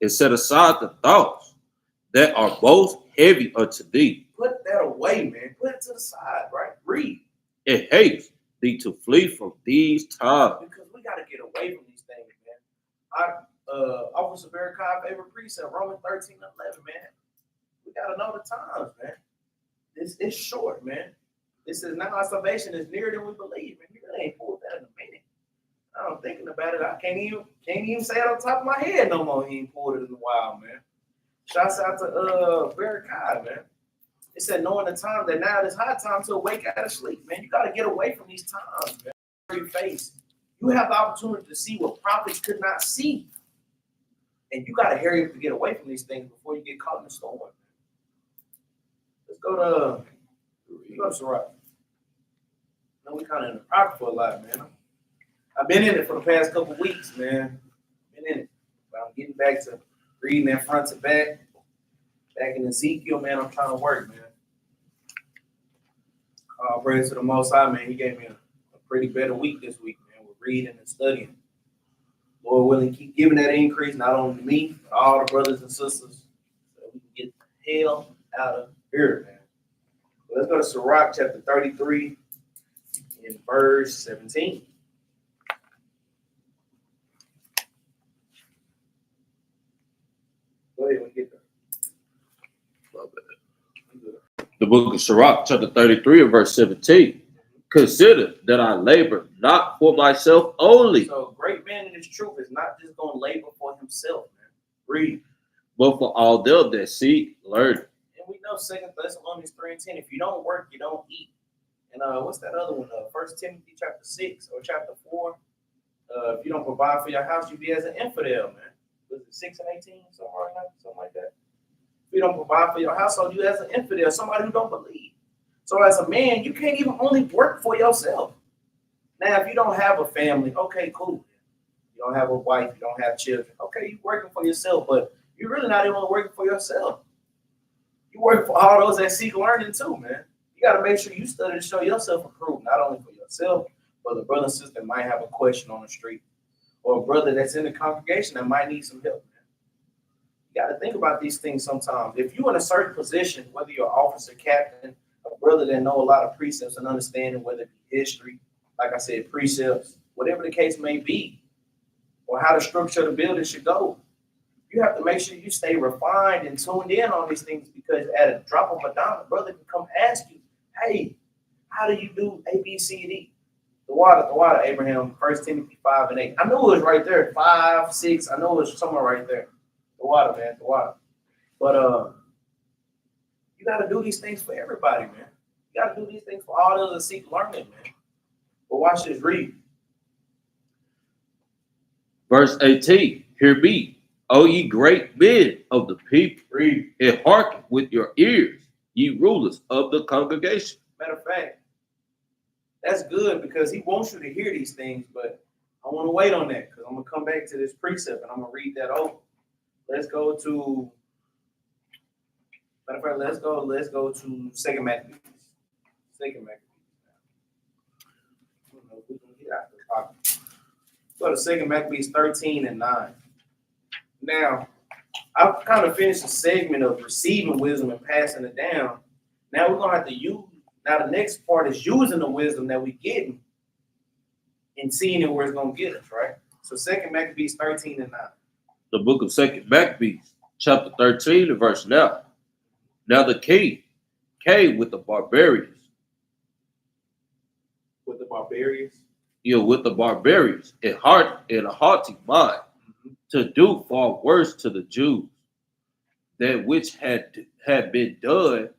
[SPEAKER 2] It set aside the thoughts that are both heavy unto thee.
[SPEAKER 1] Put that away, man. Put it to the side, right? Read.
[SPEAKER 2] It hates thee to flee from these times.
[SPEAKER 1] Because we got to get away from these things, man. Officer Barakai favorite precept, Romans 13 and 11, man. We got to know the times, man. It's short, man. This is now our salvation is nearer than we believe, man. You really ain't pulled that in a minute. I'm thinking about it. I can't even say it on top of my head no more. He ain't pulled it in a while, man. Shouts out to Barakai, man. It said, knowing the time that now it is high time to awake out of sleep. Man, you got to get away from these times, man. Your face. You have the opportunity to see what prophets could not see. And you got to hurry up to get away from these things before you get caught in the storm. Let's go to Sirach. No, we kind of in the Apocrypha a lot, man. I've been in it for the past couple weeks, man. Been in it. But I'm getting back to reading that front to back. Back in Ezekiel, man, I'm trying to work, man. Praise to the Most High, man. He gave me a pretty better week this week, man. We're reading and studying. Lord willing, keep giving that increase, not only to me, but all the brothers and sisters, so we can get the hell out of here, man. But let's go to Sirach chapter 33 in verse 17. Go ahead, we get there.
[SPEAKER 2] The book of Sirach, chapter 33 and verse 17. Consider that I labor not for myself only.
[SPEAKER 1] So a great man in his truth is not just going to labor for himself, man. Read.
[SPEAKER 2] But for all them that seek learning.
[SPEAKER 1] And we know 2 Thessalonians 3:10, if you don't work, you don't eat. And what's that other one? 1 Timothy chapter 6 or chapter 4. If you don't provide for your house, you be as an infidel, man. Was it 6 and 18? Something like that. If you don't provide for your household, you as an infidel, somebody who don't believe. So as a man, you can't even only work for yourself. Now, if you don't have a family, okay, cool. You don't have a wife, you don't have children. Okay, you're working for yourself, but you're really not even working for yourself. You work for all those that seek learning too, man. You got to make sure you study to show yourself approved, not only for yourself, but the brother and sister that might have a question on the street, or a brother that's in the congregation that might need some help, man. You got to think about these things sometimes. If you're in a certain position, whether you're an officer, captain, a brother that know a lot of precepts and understanding, whether it be history, like I said, precepts, whatever the case may be, or how the structure of the building should go, you have to make sure you stay refined and tuned in on these things, because at a drop of a dime, a brother can come ask you, hey, how do you do A, B, C, D? The water, Abraham, 1 Timothy 5 and 8. I knew it was right there, 5, 6. I know it was somewhere right there. The water, man, the water. But you got to do these things for everybody, man. You got to do these things for all those that seek learning, man. But watch this, read.
[SPEAKER 2] Verse 18. Hear me, O ye great men of the people.
[SPEAKER 1] Read.
[SPEAKER 2] And hearken with your ears, ye rulers of the congregation.
[SPEAKER 1] Matter of fact, that's good, because he wants you to hear these things, but I want to wait on that, because I'm going to come back to this precept and I'm going to read that over. Let's go to, matter of fact, let's go to 2 Maccabees. 2 Maccabees. I don't know if we can get out the pocket. Go to 2 Maccabees 13 and 9. Now, I've kind of finished a segment of receiving wisdom and passing it down. Now we're going to have to use, now the next part is using the wisdom that we're getting and seeing it where it's going to get us, right? So 2 Maccabees 13 and 9.
[SPEAKER 2] The book of 2 Maccabees, chapter 13 and verse 9. Now the king came with the barbarians.
[SPEAKER 1] With the barbarians?
[SPEAKER 2] Yeah, with the barbarians, and a haughty mind, to do far worse to the Jews than which had been done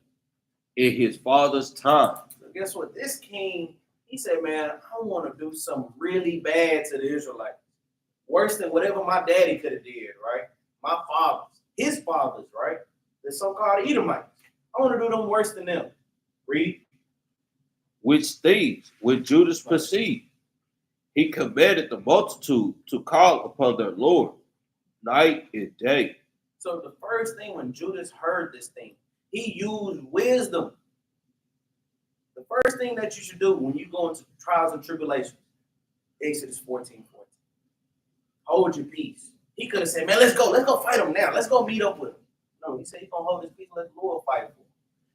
[SPEAKER 2] in his father's time.
[SPEAKER 1] So guess what? This king, he said, man, I want to do something really bad to the Israelites. Worse than whatever my daddy could have did, right? My fathers, his fathers, right? The so-called Edomites. I want to do them worse than them. Read.
[SPEAKER 2] Which things, when Judas perceived, he commanded the multitude to call upon their Lord night and day.
[SPEAKER 1] So the first thing when Judas heard this thing, he used wisdom. The first thing that you should do when you go into trials and tribulations, Exodus 14:14. Hold your peace. He could have said, man, let's go fight him now. Let's go meet up with him. No, he said he's going to hold his peace and let the Lord fight for him.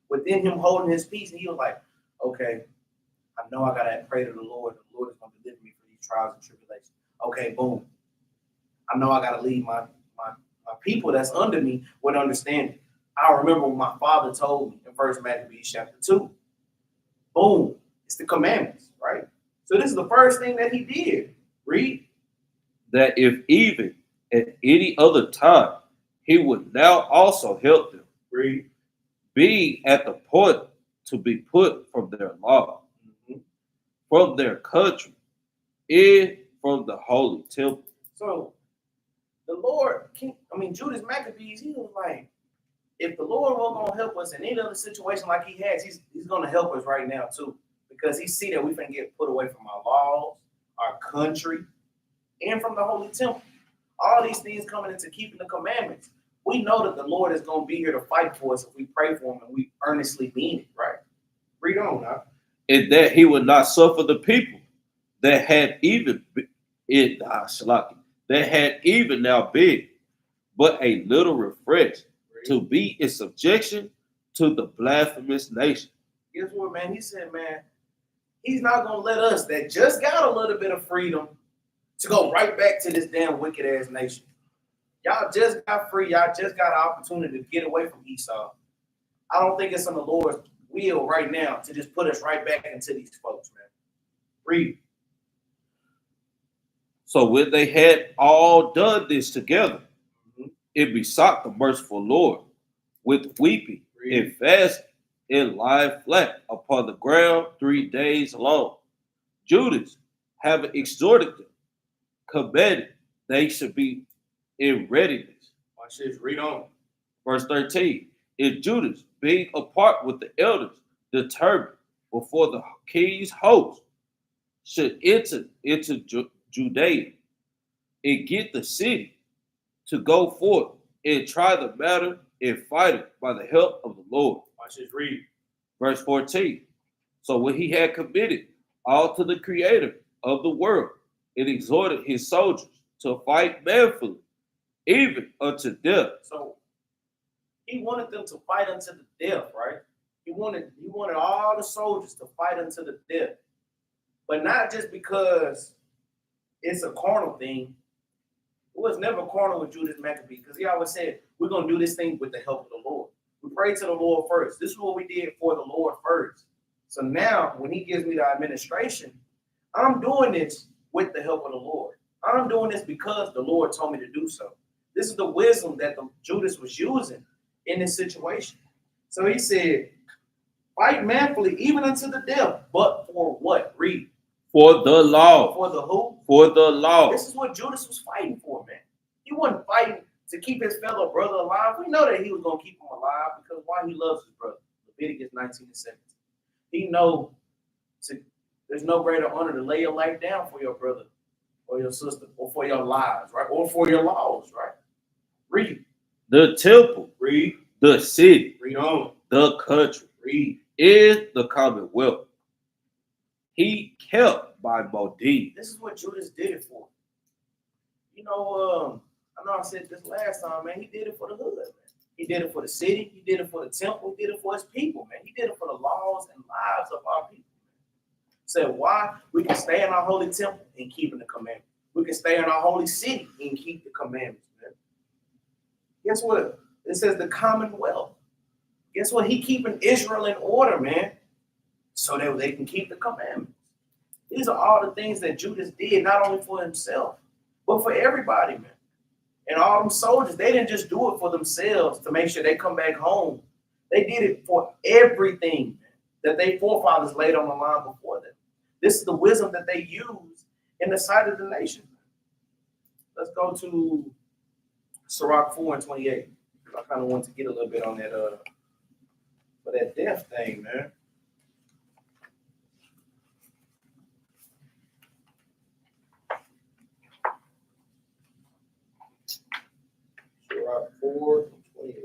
[SPEAKER 1] Within him holding his peace, and he was like, okay, I know I got to pray to the Lord. The Lord is going to deliver me from these trials and tribulations. Okay, boom. I know I got to lead my people that's under me with understanding. I remember what my father told me in 1 Maccabees chapter 2. Boom. It's the commandments, right? So this is the first thing that he did. Read.
[SPEAKER 2] That if even at any other time, he would now also help them.
[SPEAKER 1] Read.
[SPEAKER 2] being at the point to be put from their law, from their country, and from the holy temple.
[SPEAKER 1] So the Lord, Judas Maccabees, he was like, if the Lord was going to help us in any other situation like he has, he's going to help us right now too. Because he see that we can get put away from our laws, our country, and from the holy temple. All these things coming into keeping the commandments. We know that the Lord is going to be here to fight for us if we pray for him and we earnestly mean it, right? Read on now.
[SPEAKER 2] And that he would not suffer the people that had even now been but a little refreshed to be in subjection to the blasphemous nation.
[SPEAKER 1] Guess what, man? He said, man, he's not going to let us that just got a little bit of freedom to go right back to this damn wicked ass nation. Y'all just got free. Y'all just got an opportunity to get away from Esau. I don't think it's on the Lord's will right now to just put us right back into these folks, man. Read.
[SPEAKER 2] So when they had all done this together, it besought the merciful Lord with weeping and fasting and lying flat upon the ground 3 days long. Judas, having exhorted them, commanded they should be in readiness.
[SPEAKER 1] Watch this. Read on.
[SPEAKER 2] Verse 13. And Judas, being apart with the elders, determined before the king's host should enter into Judea and get the city to go forth and try the matter and fight it by the help of the Lord.
[SPEAKER 1] Watch this. Read.
[SPEAKER 2] Verse 14. So when he had committed all to the Creator of the world and exhorted his soldiers to fight manfully, even unto death.
[SPEAKER 1] So he wanted them to fight unto the death, right? He wanted all the soldiers to fight unto the death. But not just because it's a carnal thing. It was never carnal with Judas Maccabee, because he always said, we're going to do this thing with the help of the Lord. We pray to the Lord first. This is what we did for the Lord first. So now, when he gives me the administration, I'm doing this with the help of the Lord. I'm doing this because the Lord told me to do so. This is the wisdom that Judas was using in this situation. So he said, fight manfully, even unto the death. But for what? Read.
[SPEAKER 2] For the law.
[SPEAKER 1] For the who?
[SPEAKER 2] For the law.
[SPEAKER 1] This is what Judas was fighting for, man. He wasn't fighting to keep his fellow brother alive. We know that he was going to keep him alive because why? He loves his brother. Leviticus 19:17. He knows there's no greater honor to lay your life down for your brother or your sister or for your lives, right? Or for your laws, right? Read.
[SPEAKER 2] The temple.
[SPEAKER 1] Read.
[SPEAKER 2] The city.
[SPEAKER 1] Read on.
[SPEAKER 2] The country.
[SPEAKER 1] Read.
[SPEAKER 2] Is the commonwealth. He kept by Modine.
[SPEAKER 1] This is what Judas did it for. You know, I know I said this last time, man. He did it for the hood, man. He did it for the city. He did it for the temple. He did it for his people, man. He did it for the laws and lives of our people. Said why? We can stay in our holy temple and keep the commandments. We can stay in our holy city and keep the commandments, man. Guess what? It says the commonwealth. Guess what? He keeping Israel in order, man, so that they can keep the commandments. These are all the things that Judas did, not only for himself, but for everybody, man. And all them soldiers, they didn't just do it for themselves to make sure they come back home. They did it for everything that their forefathers laid on the line before them. This is the wisdom that they use in the sight of the nation. Let's go to Sirach 4:28. I kind of want to get a little bit on that for that death thing, man. Sirach 4:28.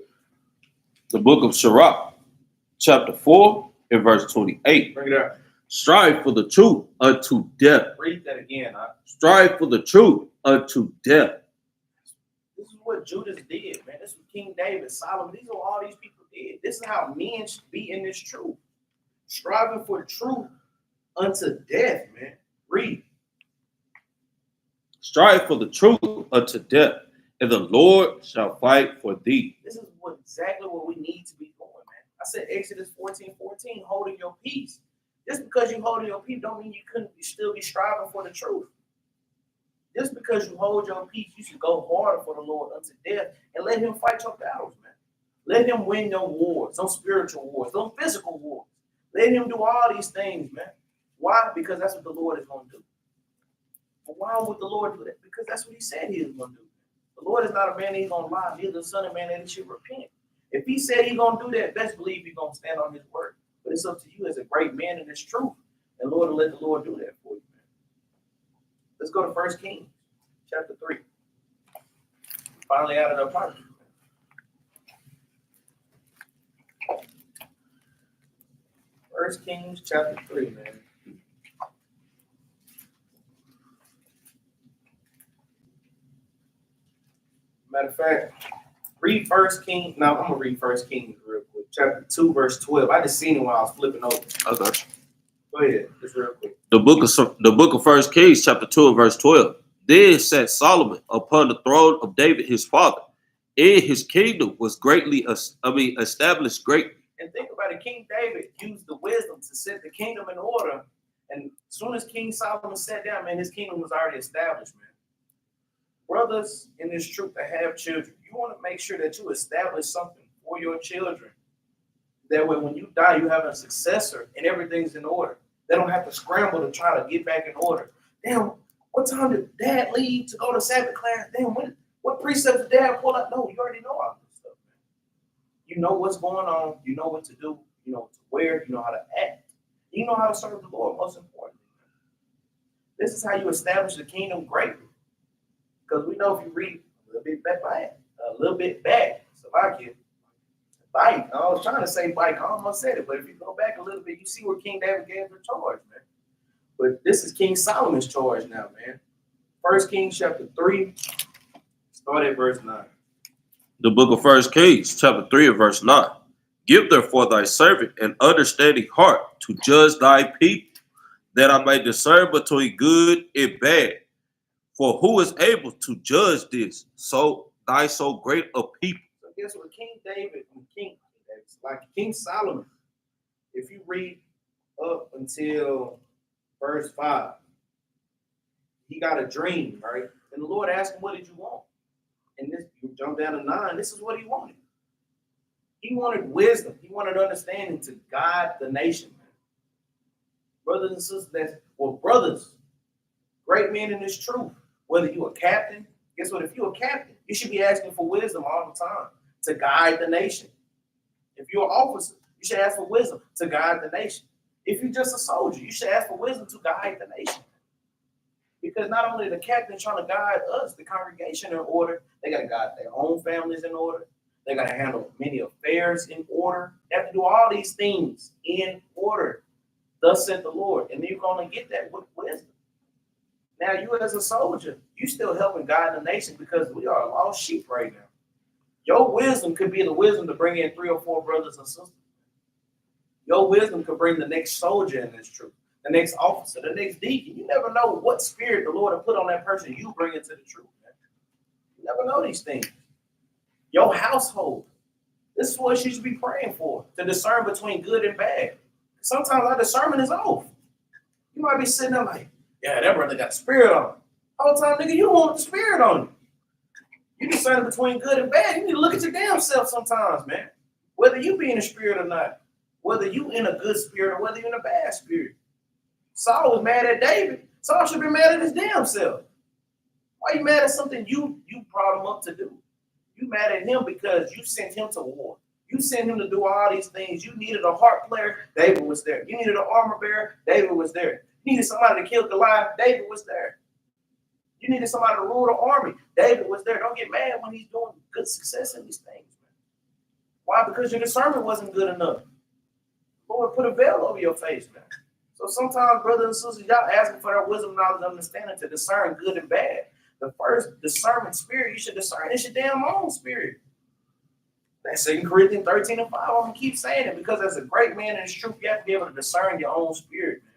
[SPEAKER 2] The book of Sirach, chapter 4 and verse 28.
[SPEAKER 1] Bring it up.
[SPEAKER 2] Strive for the truth unto death.
[SPEAKER 1] Read that again.
[SPEAKER 2] Strive for the truth unto death.
[SPEAKER 1] This is what Judas did, man. This is what King David, Solomon. These are what all these people did. This is how men should be in this truth. Striving for the truth unto death, man. Read.
[SPEAKER 2] Strive for the truth unto death, and the Lord shall fight for thee.
[SPEAKER 1] This is exactly what we need to be doing, man. I said Exodus 14:14, holding your peace. Just because you holding your peace don't mean you couldn't still be striving for the truth. Just because you hold your peace, you should go harder for the Lord unto death and let him fight your battles, man. Let him win your wars, those spiritual wars, those physical wars. Let him do all these things, man. Why? Because that's what the Lord is going to do. But why would the Lord do that? Because that's what he said he was going to do. The Lord is not a man that he's going to lie, neither the son of man that he should repent. If he said he's going to do that, best believe he's going to stand on his word. But it's up to you as a great man in this truth. And Lord will let the Lord do that for you, man. Let's go to 1 Kings, chapter 3. Finally out of the apartment. 1 Kings, chapter 3, man. Matter of fact, read 1 Kings. Now, I'm going to read 1 Kings real quick. Chapter 2, verse 12. I just seen it while I was flipping over.
[SPEAKER 2] Okay.
[SPEAKER 1] Go ahead, just real quick.
[SPEAKER 2] The book of 1 Kings, chapter 2 and verse 12. Then sat Solomon upon the throne of David his father, and his kingdom was greatly, established greatly.
[SPEAKER 1] And think about it, King David used the wisdom to set the kingdom in order. And as soon as King Solomon sat down, man, his kingdom was already established, man. Brothers in this truth that have children, you want to make sure that you establish something for your children. That way, when you die, you have a successor and everything's in order. They don't have to scramble to try to get back in order. Damn, what time did dad leave to go to Sabbath class? Damn, what precepts did dad pull out? No, you already know all this stuff, man. You know what's going on. You know what to do. You know what to wear. You know how to act. You know how to serve the Lord, most importantly. This is how you establish the kingdom greatly. Because we know if you read a little bit back, Slovakia, bike. I was trying to say bike. I almost said it, but if you go back a little bit, you see where King David gave the charge, man. But this is King Solomon's charge now, man. 1 Kings chapter 3, start at verse 9.
[SPEAKER 2] The book of 1 Kings, chapter 3 and verse 9. Give therefore thy servant an understanding heart to judge thy people, that I may discern between good and bad. For who is able to judge this, so great a people?
[SPEAKER 1] So guess what? King Solomon, if you read up until verse 5, he got a dream, right? And the Lord asked him, what did you want? And this, you jump down to 9, this is what he wanted. He wanted wisdom. He wanted understanding to guide the nation, man. Brothers and sisters, brothers, great men in this truth. Whether you're a captain, guess what? If you're a captain, you should be asking for wisdom all the time to guide the nation. If you're an officer, you should ask for wisdom to guide the nation. If you're just a soldier, you should ask for wisdom to guide the nation. Because not only the captain trying to guide us, the congregation in order, they got to guide their own families in order. They got to handle many affairs in order. They have to do all these things in order. Thus said the Lord. And you're going to get that with wisdom. Now, you as a soldier, you still helping guide the nation because we are a lost sheep right now. Your wisdom could be the wisdom to bring in 3 or 4 brothers and sisters. Your wisdom could bring the next soldier in this truth, the next officer, the next deacon. You never know what spirit the Lord will put on that person you bring into the truth, man. You never know these things. Your household, this is what you should be praying for, to discern between good and bad. Sometimes our discernment is off. You might be sitting there like, yeah, that brother got spirit on him. All the time, nigga, you don't want the spirit on him. You discern between good and bad. You need to look at your damn self sometimes, man. Whether you be in a spirit or not. Whether you in a good spirit or whether you're in a bad spirit. Saul was mad at David. Saul should be mad at his damn self. Why are you mad at something you brought him up to do? You mad at him because you sent him to war. You sent him to do all these things. You needed a harp player. David was there. You needed an armor bearer. David was there. You needed somebody to kill Goliath. David was there. You needed somebody to rule the army. David was there. Don't get mad when he's doing good success in these things, man. Why? Because your discernment wasn't good enough. Lord, put a veil over your face, man. So sometimes, brothers and sisters, y'all asking for that wisdom, knowledge, and understanding to discern good and bad. The first discernment spirit you should discern is your damn own spirit. That's 2 Corinthians 13 and 5. I'm going to keep saying it because as a great man in this truth, you have to be able to discern your own spirit, man.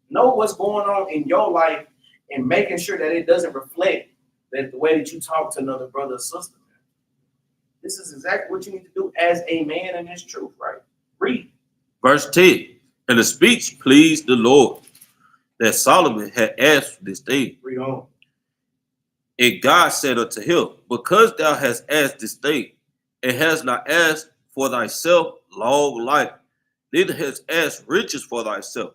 [SPEAKER 1] Know what's going on in your life and making sure that it doesn't reflect that the way that you talk to another brother or sister, man. This is exactly what you need to do as a man in this truth, right? Read.
[SPEAKER 2] Verse 10. And the speech pleased the Lord, that Solomon had asked for this thing.
[SPEAKER 1] Read on.
[SPEAKER 2] And God said unto him, because thou hast asked this thing, and has not asked for thyself long life, neither has asked riches for thyself,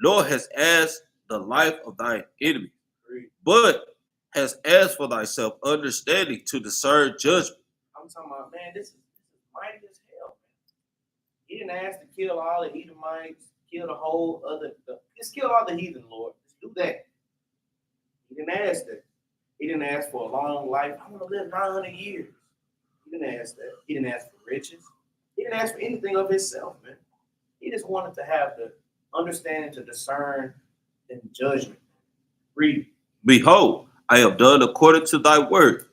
[SPEAKER 2] nor has asked the life of thine enemy, but has asked for thyself understanding to discern judgment.
[SPEAKER 1] I'm talking about, man, this is mighty as hell, man. He didn't ask to kill all the Edomites, kill the whole just kill all the heathen, Lord. Just do that. He didn't ask that. He didn't ask for a long life. I want to live 900 years. He didn't ask that. He didn't ask for riches. He didn't ask for anything of himself, man. He just wanted to have the understanding to discern and judgment. Read.
[SPEAKER 2] Behold, I have done according to thy word.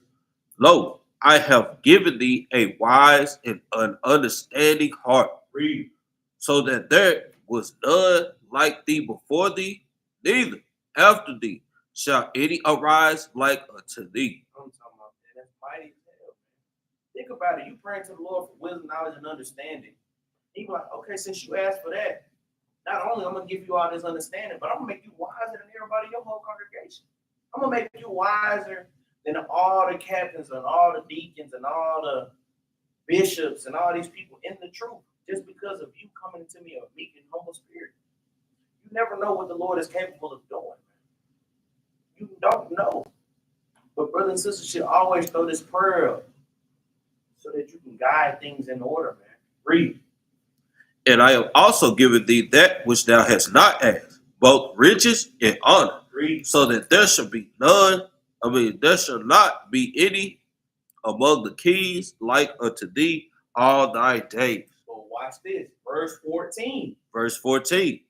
[SPEAKER 2] Lo, I have given thee a wise and an understanding heart.
[SPEAKER 1] Read.
[SPEAKER 2] So that there was none like thee before thee, neither after thee shall any arise like unto thee.
[SPEAKER 1] I'm talking about that. That's mighty as hell, man. Think about it. You praying to the Lord for wisdom, knowledge, and understanding. He be like, okay, since you asked for that, not only I'm gonna give you all this understanding, but I'm gonna make you wiser than everybody in your whole congregation. I'm gonna make you wiser than all the captains and all the deacons and all the bishops and all these people in the truth, just because of you coming to me a meek and humble spirit. You never know what the Lord is capable of doing, man. You don't know. But brothers and sisters should always throw this prayer up so that you can guide things in order, man. Read.
[SPEAKER 2] And I have also given thee that which thou hast not asked, both riches and honor,
[SPEAKER 1] Read.
[SPEAKER 2] so that there shall be none, there shall not be any among the kings like unto thee all thy days.
[SPEAKER 1] Well, watch this. Verse 14.
[SPEAKER 2] Verse 14.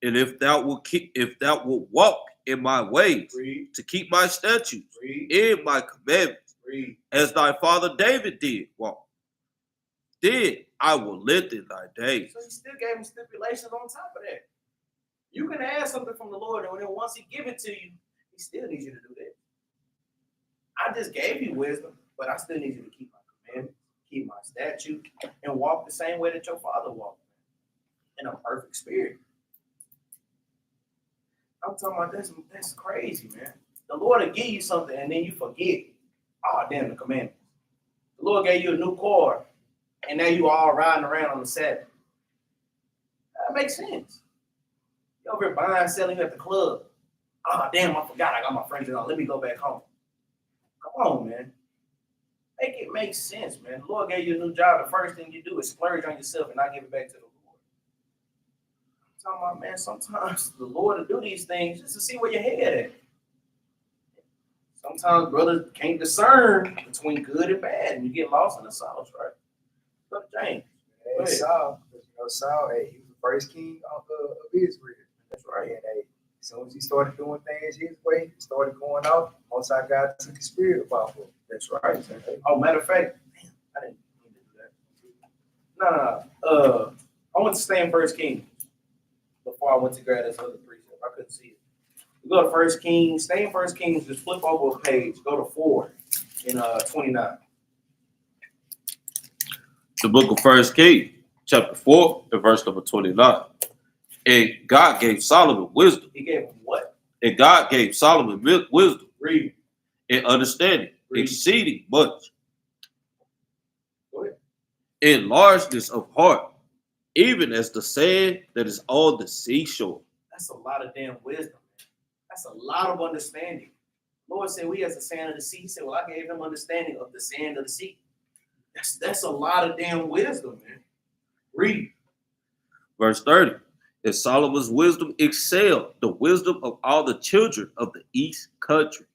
[SPEAKER 2] And if thou wilt walk in my ways,
[SPEAKER 1] Read.
[SPEAKER 2] to keep my statutes,
[SPEAKER 1] Read.
[SPEAKER 2] in my commandments,
[SPEAKER 1] Read.
[SPEAKER 2] as thy father David did walk, then I will lengthen thy days.
[SPEAKER 1] So he still gave him stipulations on top of that. You can ask something from the Lord, and then once he give it to you, he still needs you to do that. I just gave you wisdom, but I still need you to keep my commandments, keep my statute, and walk the same way that your father walked, in a perfect spirit. I'm talking about that's crazy, man. The Lord will give you something, and then you forget. Oh, damn, the commandments. The Lord gave you a new car, and now you all riding around on the Sabbath. That makes sense. You over here buying, selling, you at the club. Oh, damn, I forgot I got my friends on. Let me go back home. Come on, man. Make it make sense, man. The Lord gave you a new job. The first thing you do is splurge on yourself and not give it back to the Lord. I'm talking about, man, sometimes the Lord will do these things just to see where your head at. Sometimes brothers can't discern between good and bad, and you get lost in the sauce, right? Brother James.
[SPEAKER 3] Hey, Saul, Saul, hey, he was the first king of Israel.
[SPEAKER 1] That's right.
[SPEAKER 3] And hey, as soon as he started doing things his way, he started going out. Most High God took his spirit about him.
[SPEAKER 1] That's right. Oh, matter of fact, damn, I didn't mean to do that. No. I went to stay in First Kings before I went to grab this other precept. I couldn't see it. You go to First Kings, stay in First Kings, just flip over a page, go to 4 in 29.
[SPEAKER 2] The book of First Kings, chapter 4, and verse number 29. And God gave Solomon wisdom.
[SPEAKER 1] He gave him what?
[SPEAKER 2] And God gave Solomon wisdom.
[SPEAKER 1] Read.
[SPEAKER 2] And understanding, exceeding much.
[SPEAKER 1] Go ahead.
[SPEAKER 2] In largeness of heart, even as the sand that is on the seashore.
[SPEAKER 1] That's a lot of damn wisdom. That's a lot of understanding. Lord said, we as the sand of the sea. He said, well, I gave him understanding of the sand of the sea. That's a lot of damn wisdom, man. Read.
[SPEAKER 2] Verse 30. And Solomon's wisdom excelled the wisdom of all the children of the east country,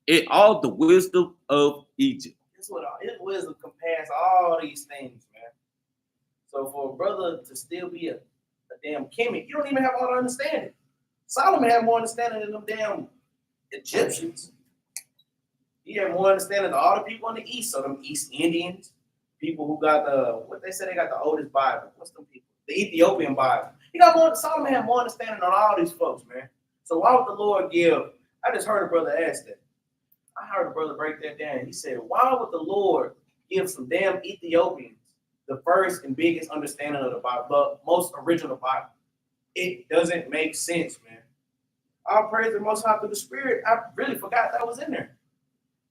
[SPEAKER 2] and all the wisdom of Egypt.
[SPEAKER 1] That's what his wisdom compares all these things, man. So for a brother to still be a damn Kemet, you don't even have all the understanding. Solomon had more understanding than them damn Egyptians. He had more understanding than all the people on the east, so them East Indians, people who got what they say they got the oldest Bible. What's them people? The Ethiopian Bible. Solomon had more understanding than all these folks, man. So why would the Lord give? I just heard a brother ask that. I heard a brother break that down. He said, why would the Lord give some damn Ethiopians the first and biggest understanding of the Bible, the most original Bible? It doesn't make sense, man. I'll praise the Most High through the Spirit. I really forgot that was in there.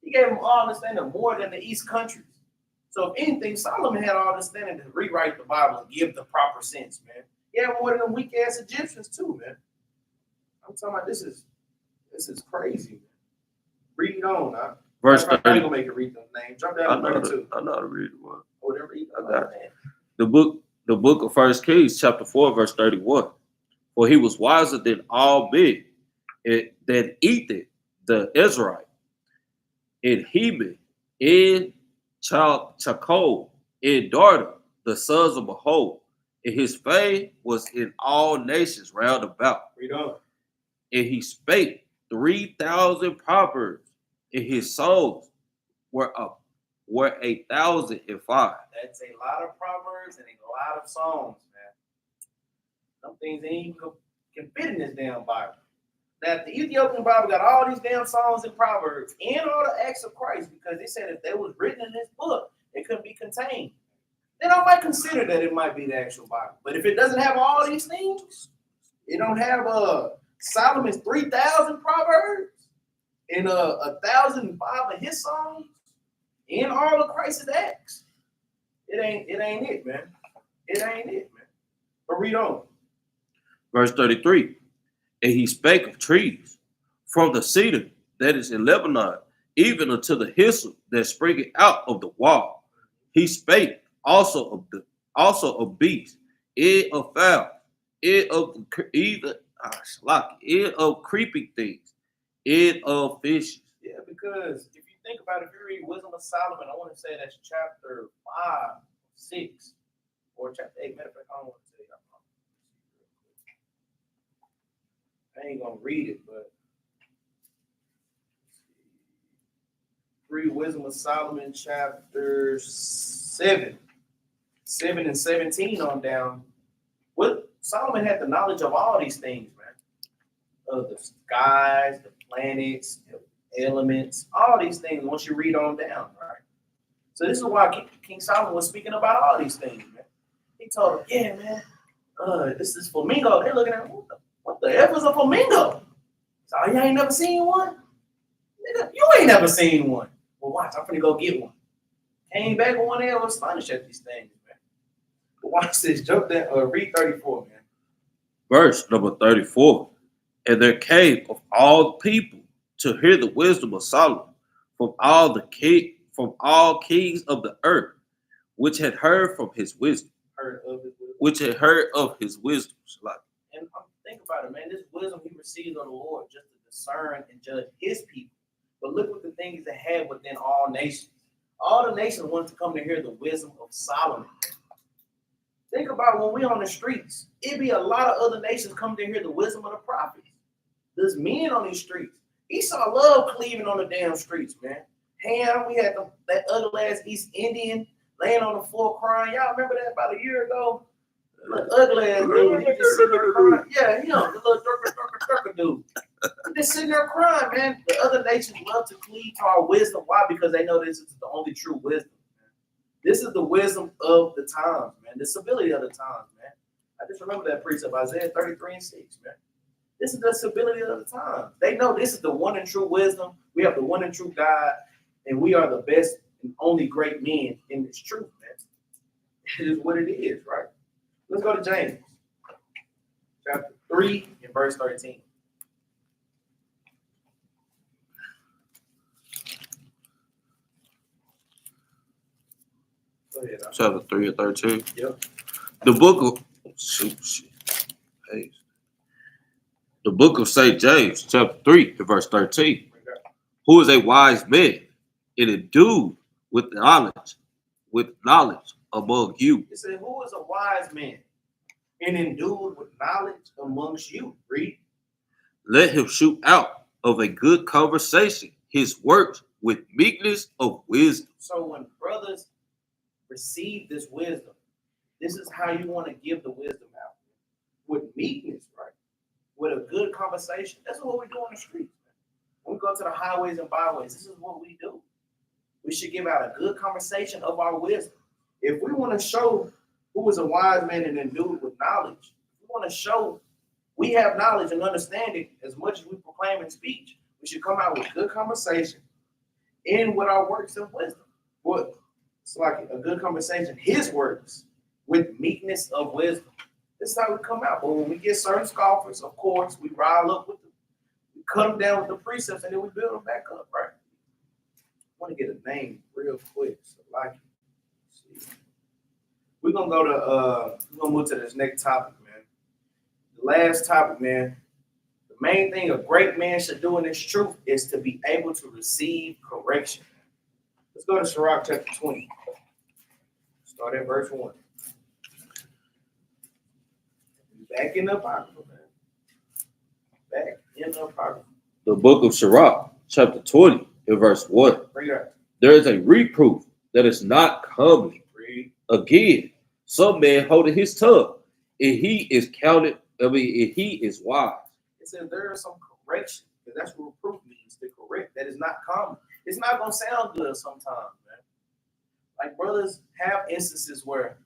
[SPEAKER 1] He gave them all understanding more than the East countries. So if anything, Solomon had all the standing to rewrite the Bible and give the proper sense, man. He had more than them weak ass Egyptians too, man. I'm talking about this is crazy, man. Read on, huh?
[SPEAKER 2] Verse
[SPEAKER 1] I
[SPEAKER 2] 30.
[SPEAKER 1] ain't gonna make it read the name. Jump down to 32.
[SPEAKER 2] I know how to read the word.
[SPEAKER 1] Whatever read.
[SPEAKER 2] I got it. The book of 1 Kings, chapter 4, verse 31. For he was wiser than all men, than Ethan the Ezrahite, and Heman, and Chakol, and Darda, the sons of Behold. And his fame was in all nations round about.
[SPEAKER 1] Read on.
[SPEAKER 2] And he spake 3,000 proverbs, and his songs were 1,005.
[SPEAKER 1] That's a lot of proverbs and a lot of songs, man. Some things ain't even can fit in this damn Bible. Now, the Ethiopian Bible got all these damn songs and proverbs and all the acts of Christ because they said if they was written in this book, it couldn't be contained. Then I might consider that it might be the actual Bible. But if it doesn't have all these things, it don't have Solomon's 3,000 proverbs and 1,005 of his songs and all of Christ's acts. It ain't it, man. It ain't it, man. But read on.
[SPEAKER 2] Verse 33. And he spake of trees, from the cedar that is in Lebanon, even unto the hyssop that springeth out of the wall. He spake also of beasts, and of fowl, and of creeping things, and of fishes.
[SPEAKER 1] Yeah, because if you think about it, if you read Wisdom of Solomon, I want to say that's chapter 5, 6, or chapter 8. Matter of fact, I don't want to tell you. I ain't gonna read it, but read Wisdom of Solomon, chapter 7, 7 and 17 on down. What Solomon had the knowledge of all these things, man. Of the skies, the planets, the elements, all these things. Once you read on down, right? So this is why King Solomon was speaking about all these things, man. He told him, "Yeah, man, this is flamingo." They're looking at what the F is a flamingo? So you ain't never seen one? Nigga, you ain't never seen one. Well, watch, I'm finna go get one. Came back with one there, was astonished at these things, man. But watch this, jump down, read 34, man.
[SPEAKER 2] Verse number 34. And there came of all people to hear the wisdom of Solomon from all kings of the earth, which had heard from his wisdom. Which had heard of his wisdom.
[SPEAKER 1] And think about it, man. This wisdom he received of the Lord just to discern and judge his people. But look what the things that had within all nations. All the nations wanted to come to hear the wisdom of Solomon. Think about when we on the streets. It'd be a lot of other nations coming to hear the wisdom of the prophets. There's men on these streets. Esau loved cleaving on the damn streets, man. Ham, we had that ugly ass East Indian laying on the floor crying. Y'all remember that about a year ago? The ugly ass dude. He just sitting there crying. Yeah, the little durka dude. He just sitting there crying, man. The other nations love to cleave to our wisdom. Why? Because they know this is the only true wisdom, man. This is the wisdom of the times, man. The stability of the times, man. I just remember that precept, Isaiah 33 and 6, man. This is the stability of the times. They know this is the one and true wisdom. We have the one and true God, and we are the best and only great men in this truth, man. It is what it is, right? Let's go to James, chapter 3 and verse 13. Go ahead.
[SPEAKER 2] Chapter 3 and 13.
[SPEAKER 1] Yep.
[SPEAKER 2] The book of St. James, chapter 3 and verse 13. Who is a wise man and endued with knowledge among you?
[SPEAKER 1] It said, who is a wise man and endued with knowledge amongst you? Read.
[SPEAKER 2] Let him shoot out of a good conversation his works with meekness of wisdom.
[SPEAKER 1] So when brothers receive this wisdom, this is how you want to give the wisdom out. With meekness, right? With a good conversation. That's what we do on the streets, man. When we go to the highways and byways, this is what we do. We should give out a good conversation of our wisdom. If we want to show who is a wise man and endued with knowledge, we want to show we have knowledge and understanding as much as we proclaim in speech. We should come out with good conversation and with our works of wisdom. What? It's like a good conversation. His words with meekness of wisdom. This is how we come out. But when we get certain scoffers, of course, we rile up with them. We cut them down with the precepts, and then we build them back up, right? I want to get a name real quick. So like, we're gonna go to we're gonna move to this next topic, man. The last topic, man. The main thing a great man should do in this truth is to be able to receive correction. Let's go to Sirach chapter 20. Start at verse 1. Back in the Apocrypha, man. Back in the Apocrypha.
[SPEAKER 2] The book of Sirach, chapter 20, in verse 1.
[SPEAKER 1] Read that.
[SPEAKER 2] There is a reproof that is not comely.
[SPEAKER 1] Read.
[SPEAKER 2] Again, some man holding his tongue, and he is counted, and he is wise.
[SPEAKER 1] It says there is some correction, because that's what reproof means, to correct. That is not common. It's not going to sound good sometimes, man. Like brothers have instances where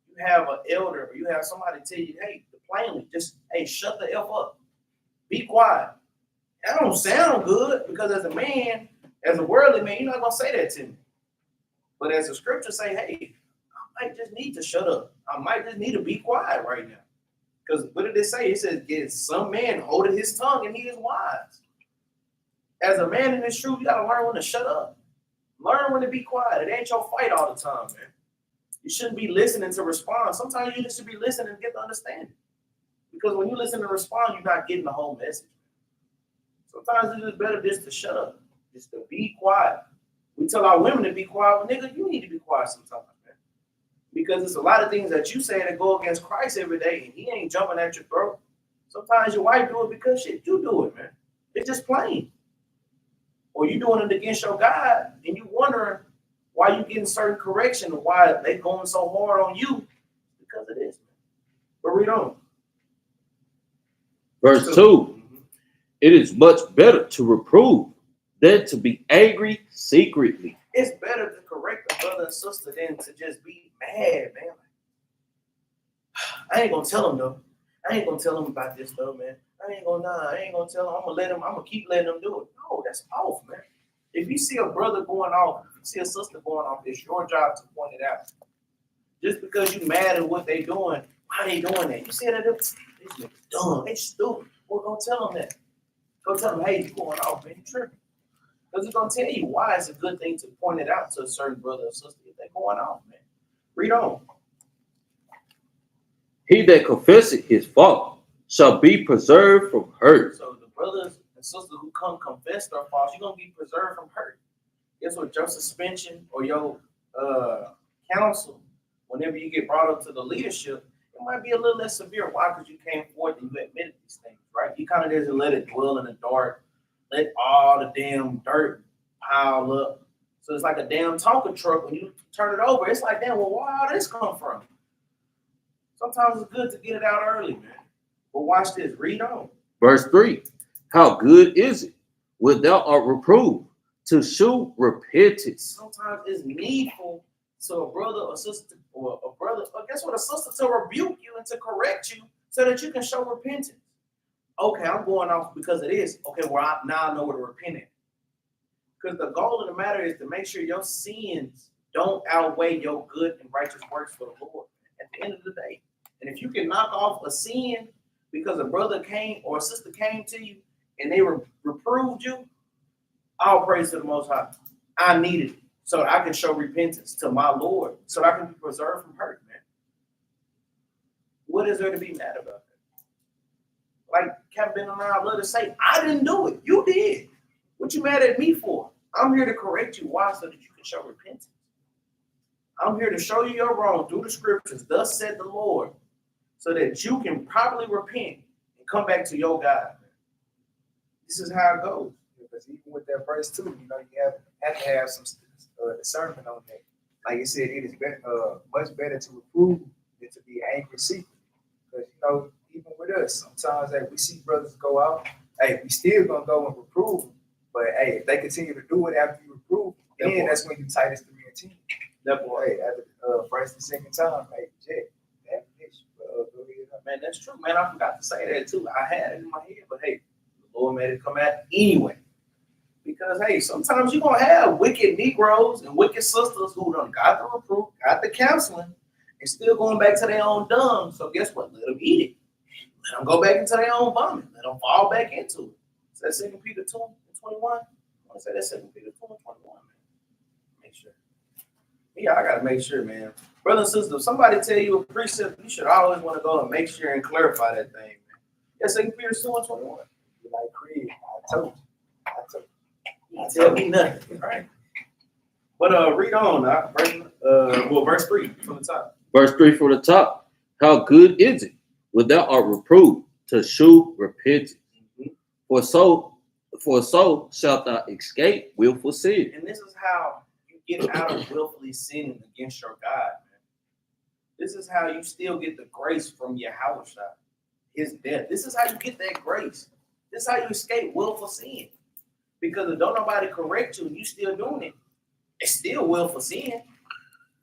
[SPEAKER 1] you have an elder or you have somebody tell you, hey, plainly, just, hey, shut the F up. Be quiet. That don't sound good because as a man, as a worldly man, you're not going to say that to me. But as the scriptures say, hey, I might just need to shut up. I might just need to be quiet right now. Because what did it say? It says, yes, some man holding his tongue and he is wise. As a man in this truth, you got to learn when to shut up. Learn when to be quiet. It ain't your fight all the time, man. You shouldn't be listening to respond. Sometimes you just should be listening to get the understanding. Because when you listen to respond, you're not getting the whole message. Sometimes it's just better just to shut up, just to be quiet. We tell our women to be quiet. Well, nigga, you need to be quiet sometimes, man. Because it's a lot of things that you say that go against Christ every day, and he ain't jumping at your throat. Sometimes your wife do it because shit, you do it, man. It's just plain. Or you doing it against your God, and you wondering why you getting certain correction, or why they going so hard on you, because it is, man. But read on.
[SPEAKER 2] Verse 2. It is much better to reprove than to be angry secretly.
[SPEAKER 1] It's better to correct a brother and sister than to just be mad, man. I ain't gonna tell them though. I ain't gonna tell them about this stuff, man. I ain't gonna tell them. I'm gonna keep letting them do it. No, that's off, man. If you see a brother going off, if you see a sister going off, it's your job to point it out. Just because you mad at what they doing, why they doing that? You see that this nigga dumb, they stupid. Well, go tell them that. Go tell them, hey, you going off, man, you tripping. Because it's gonna tell you why it's a good thing to point it out to a certain brother or sister if they're going off, man. Read on.
[SPEAKER 2] He that confesseth his fault shall be preserved from hurt.
[SPEAKER 1] So the brothers and sisters who come confess their faults, you're gonna be preserved from hurt. Guess what? Your suspension or your counsel, whenever you get brought up to the leadership, it might be a little less severe. Why? Because you came forth and you admitted these things, right? You kind of just let it dwell in the dark, let all the damn dirt pile up. So it's like a damn Tonka truck. When you turn it over, it's like, damn, well, where all this come from? Sometimes it's good to get it out early, man. But watch this. Read on.
[SPEAKER 2] Verse 3. How good is it when thou art reproved to shew repentance?
[SPEAKER 1] Sometimes it's needful to a brother or sister or a brother, or guess what, a sister to rebuke you and to correct you so that you can show repentance. Okay, I'm going off because it is. Okay, well, now I know where to repent at. Because the goal of the matter is to make sure your sins don't outweigh your good and righteous works for the Lord at the end of the day. And if you can knock off a sin because a brother came or a sister came to you and they reproved you, all praise to the Most High. I needed it so I can show repentance to my Lord, so I can be preserved from hurt, man. What is there to be mad about that? Like Capt and I love to say, I didn't do it. You did. What you mad at me for? I'm here to correct you. Why? So that you can show repentance. I'm here to show you your wrong through the scriptures. Thus said the Lord, so that you can properly repent and come back to your God. This is how it goes.
[SPEAKER 3] Because even with that verse too, you know, you have to have some discernment on that. Like you said, it is much better to reprove than to be angry secretly. Because you know, even with us, sometimes we see brothers go out. Hey, we still gonna go and reprove them. But hey, if they continue to do it after you reprove them, then that's when you tightest 3 and 10. That boy, hey, after first and second time, hey, Jack, that bitch, go ahead.
[SPEAKER 1] Man, that's true, man. I forgot to say that too. I had it in my head, but hey, the Lord made it come out anyway. Because hey, sometimes you're gonna have wicked Negroes and wicked sisters who done got the reproof, got the counseling, and still going back to their own dung. So guess what? Let them eat it. Let them go back into their own vomit. Let them fall back into it. Is that 2 Peter 2:21? I want to say that's 2 Peter 2:21, man. Make sure. Yeah, I gotta make sure, man. Brother and sister, if somebody tell you a precept, you should always want to go and make sure and clarify that thing, man. Yeah, 2 Peter 2:21.
[SPEAKER 3] You like Craig, I told you. I told you.
[SPEAKER 1] You tell me nothing, right? But read on, verse 3 from the top.
[SPEAKER 2] Verse 3 from the top. How good is it when thou art reproved to shew repentance?
[SPEAKER 1] Mm-hmm.
[SPEAKER 2] For so shalt thou escape willful sin.
[SPEAKER 1] And this is how you get out of willfully sinning against your God, man. This is how you still get the grace from Yahweh, his death. This is how you get that grace. This is how you escape willful sin. Because if don't nobody correct you and you still doing it, it's still willful sin.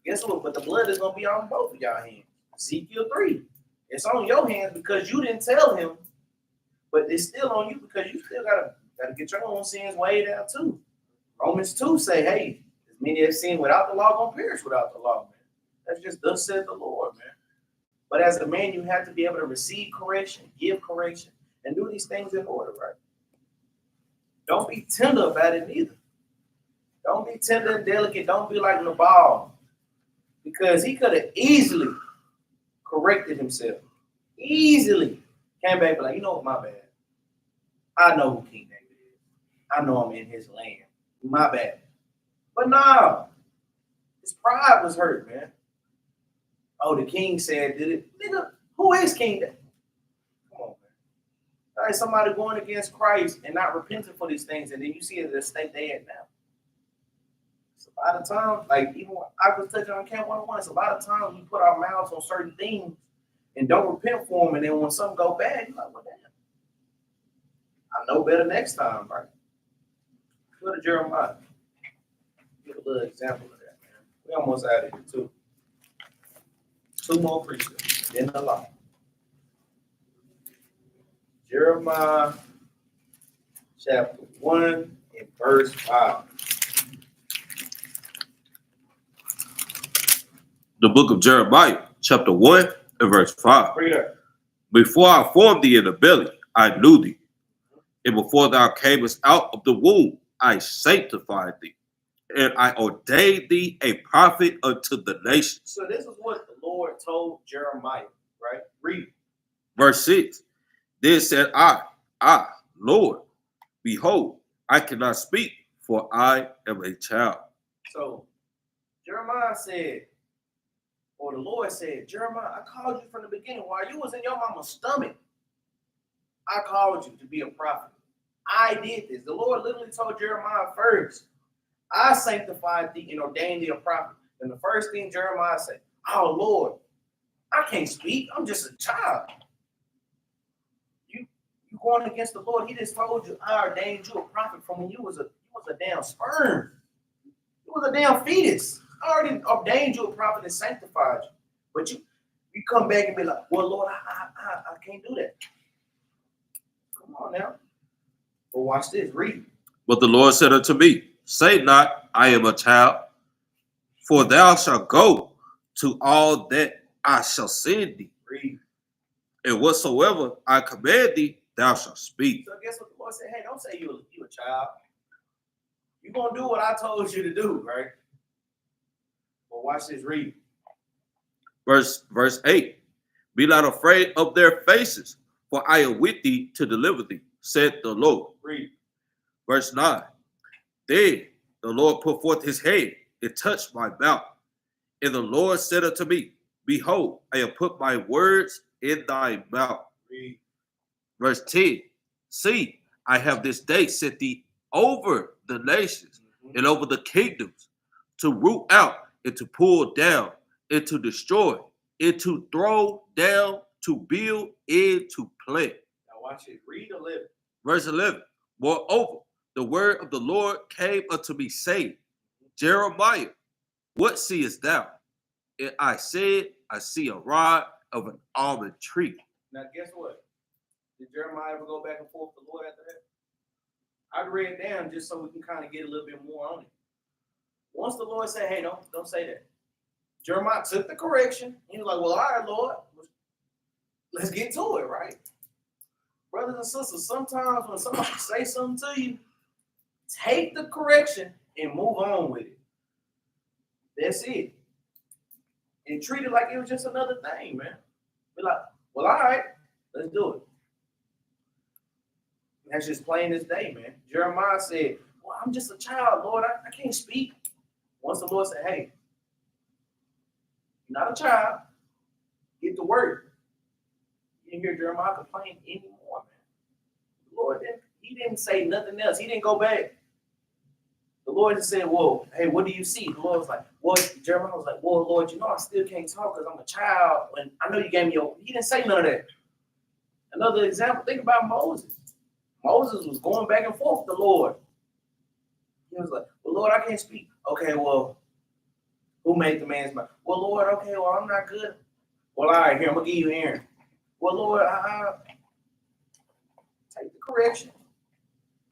[SPEAKER 1] Guess what? But the blood is going to be on both of y'all hands. Ezekiel 3. It's on your hands because you didn't tell him, but it's still on you because you still gotta get your own sins weighed out too. Romans 2 say, hey, as many have sinned without the law gonna perish without the law, man. That's just thus said the Lord, man. But as a man, you have to be able to receive correction, give correction, and do these things in order, right? Don't be tender about it neither. Don't be tender and delicate. Don't be like Nabal, because he could have easily corrected himself. Easily came back, but like, you know what, my bad. I know who King David is. I know I'm in his land. My bad. But no, his pride was hurt, man. Oh, the king said, did it? Nigga, who is King David? Come on, man. All right, somebody going against Christ and not repenting for these things, and then you see the state they at now. It's a lot of times, like even when I was touching on Camp 101, it's a lot of times we put our mouths on certain things and don't repent for them, and then when something go bad, you're like, well, damn. I know better next time, right? Go to Jeremiah. Give a little example of that, man. We almost out of here, too. 2 more precepts in the law. Jeremiah chapter 1 and verse 5.
[SPEAKER 2] The book of Jeremiah, chapter 1 and verse 5.
[SPEAKER 1] Read it.
[SPEAKER 2] Before I formed thee in the belly, I knew thee. And before thou camest out of the womb, I sanctified thee. And I ordained thee a prophet unto the nations.
[SPEAKER 1] So this is what the Lord told Jeremiah, right? Read.
[SPEAKER 2] Verse 6. Then said I, Lord, behold, I cannot speak, for I am a child.
[SPEAKER 1] So Jeremiah said, or the Lord said, Jeremiah, I called you from the beginning. While you was in your mama's stomach, I called you to be a prophet. I did this. The Lord literally told Jeremiah first, I sanctified thee and ordained thee a prophet. And the first thing Jeremiah said, oh, Lord, I can't speak. I'm just a child. You going against the Lord. He just told you, I ordained you a prophet from when you was a damn sperm. You was a damn fetus. I already ordained you a prophet and sanctified you. But you come back and be like, well, Lord, I can't do that. Come on now. But watch this. Read.
[SPEAKER 2] But the Lord said unto me, say not, I am a child, for thou shalt go to all that I shall send thee.
[SPEAKER 1] Read.
[SPEAKER 2] And whatsoever I command thee, thou shalt speak.
[SPEAKER 1] So guess what the Lord said? Hey, don't say you a child. You're going to do what I told you to do, right? But watch this. Read.
[SPEAKER 2] Verse 8. Be not afraid of their faces, for I am with thee to deliver thee, said the Lord.
[SPEAKER 1] Read.
[SPEAKER 2] Verse 9. Then the Lord put forth his hand and touched my mouth. And the Lord said unto me, behold, I have put my words in thy mouth.
[SPEAKER 1] Read.
[SPEAKER 2] Verse 10. See, I have this day set thee over the nations and over the kingdoms, to root out and to pull down and to destroy and to throw down, to build and to plant.
[SPEAKER 1] Now watch it. Read 11.
[SPEAKER 2] Verse 11. Moreover, the word of the Lord came unto me, saying, Jeremiah, what seest thou? And I said, I see a rod of an almond tree.
[SPEAKER 1] Now guess what? Did Jeremiah ever go back and forth with the Lord after that? I read it down just so we can kind of get a little bit more on it. Once the Lord said, hey, don't say that. Jeremiah took the correction. He was like, well, all right, Lord, let's get to it, right? Brothers and sisters, sometimes when somebody say something to you, take the correction and move on with it. That's it. And treat it like it was just another thing, man. Be like, well, all right, let's do it. That's just plain as day, man. Jeremiah said, well, I'm just a child, Lord. I can't speak. Once the Lord said, hey, you're not a child. Get to work. You didn't hear Jeremiah complain anymore, man. The Lord didn't say nothing else. He didn't go back. The Lord just said, well, hey, what do you see? The Lord was like, well, Jeremiah was like, well, Lord, I still can't talk because I'm a child. And I know you gave me he didn't say none of that. Another example, think about Moses. Moses was going back and forth with the Lord. He was like, well, Lord, I can't speak. Okay, well, who made the man's mouth? Well, Lord, okay, well, I'm not good. Well, all right, here, I'm going to give you Aaron. Well, Lord, take the correction.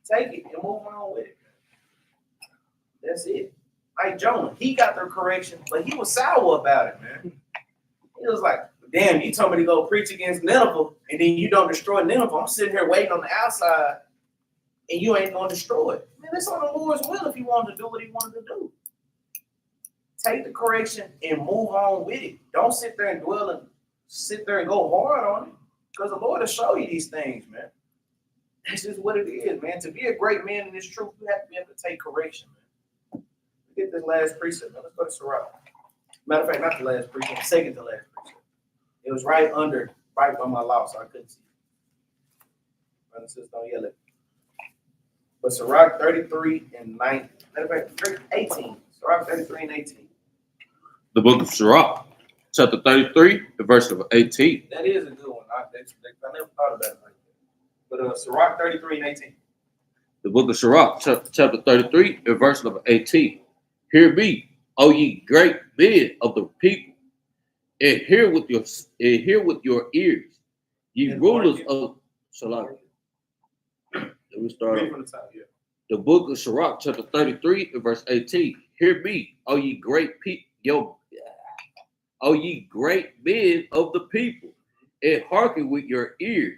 [SPEAKER 1] Take it and move on with it. That's it. Like Jonah, he got the correction, but he was sour about it, man. He was like, damn, you told me to go preach against Nineveh, and then you don't destroy Nineveh. I'm sitting here waiting on the outside, and you ain't going to destroy it. Man, it's on the Lord's will if he wanted to do what he wanted to do. Take the correction and move on with it. Don't sit there and dwell and sit there and go hard on it, because the Lord will show you these things, man. That's just what it is, man. To be a great man in this truth, you have to be able to take correction, man. Get this last precept. Now, let's go to Sirach. Matter of fact, not the last precept, the second to last precept. It was right by my law, so I couldn't see it. Brother and sister, don't yell at me. But Sirach 33 and 9, matter of fact, 18. Sirach 33 and 18.
[SPEAKER 2] The book of Sirach, chapter 33, the verse number 18.
[SPEAKER 1] That is a good one. I never thought about it like that. But Sirach 33 and 18.
[SPEAKER 2] The book of Sirach, chapter 33, and verse number 18. Hear me, O ye great men of the people, and hear with your ears, ye rulers of Salah. Let me start
[SPEAKER 1] Read from the top, yeah.
[SPEAKER 2] The book of Sirach, chapter 33, and verse 18. Hear me, O ye great people, O ye great men of the people, and hearken with your ears,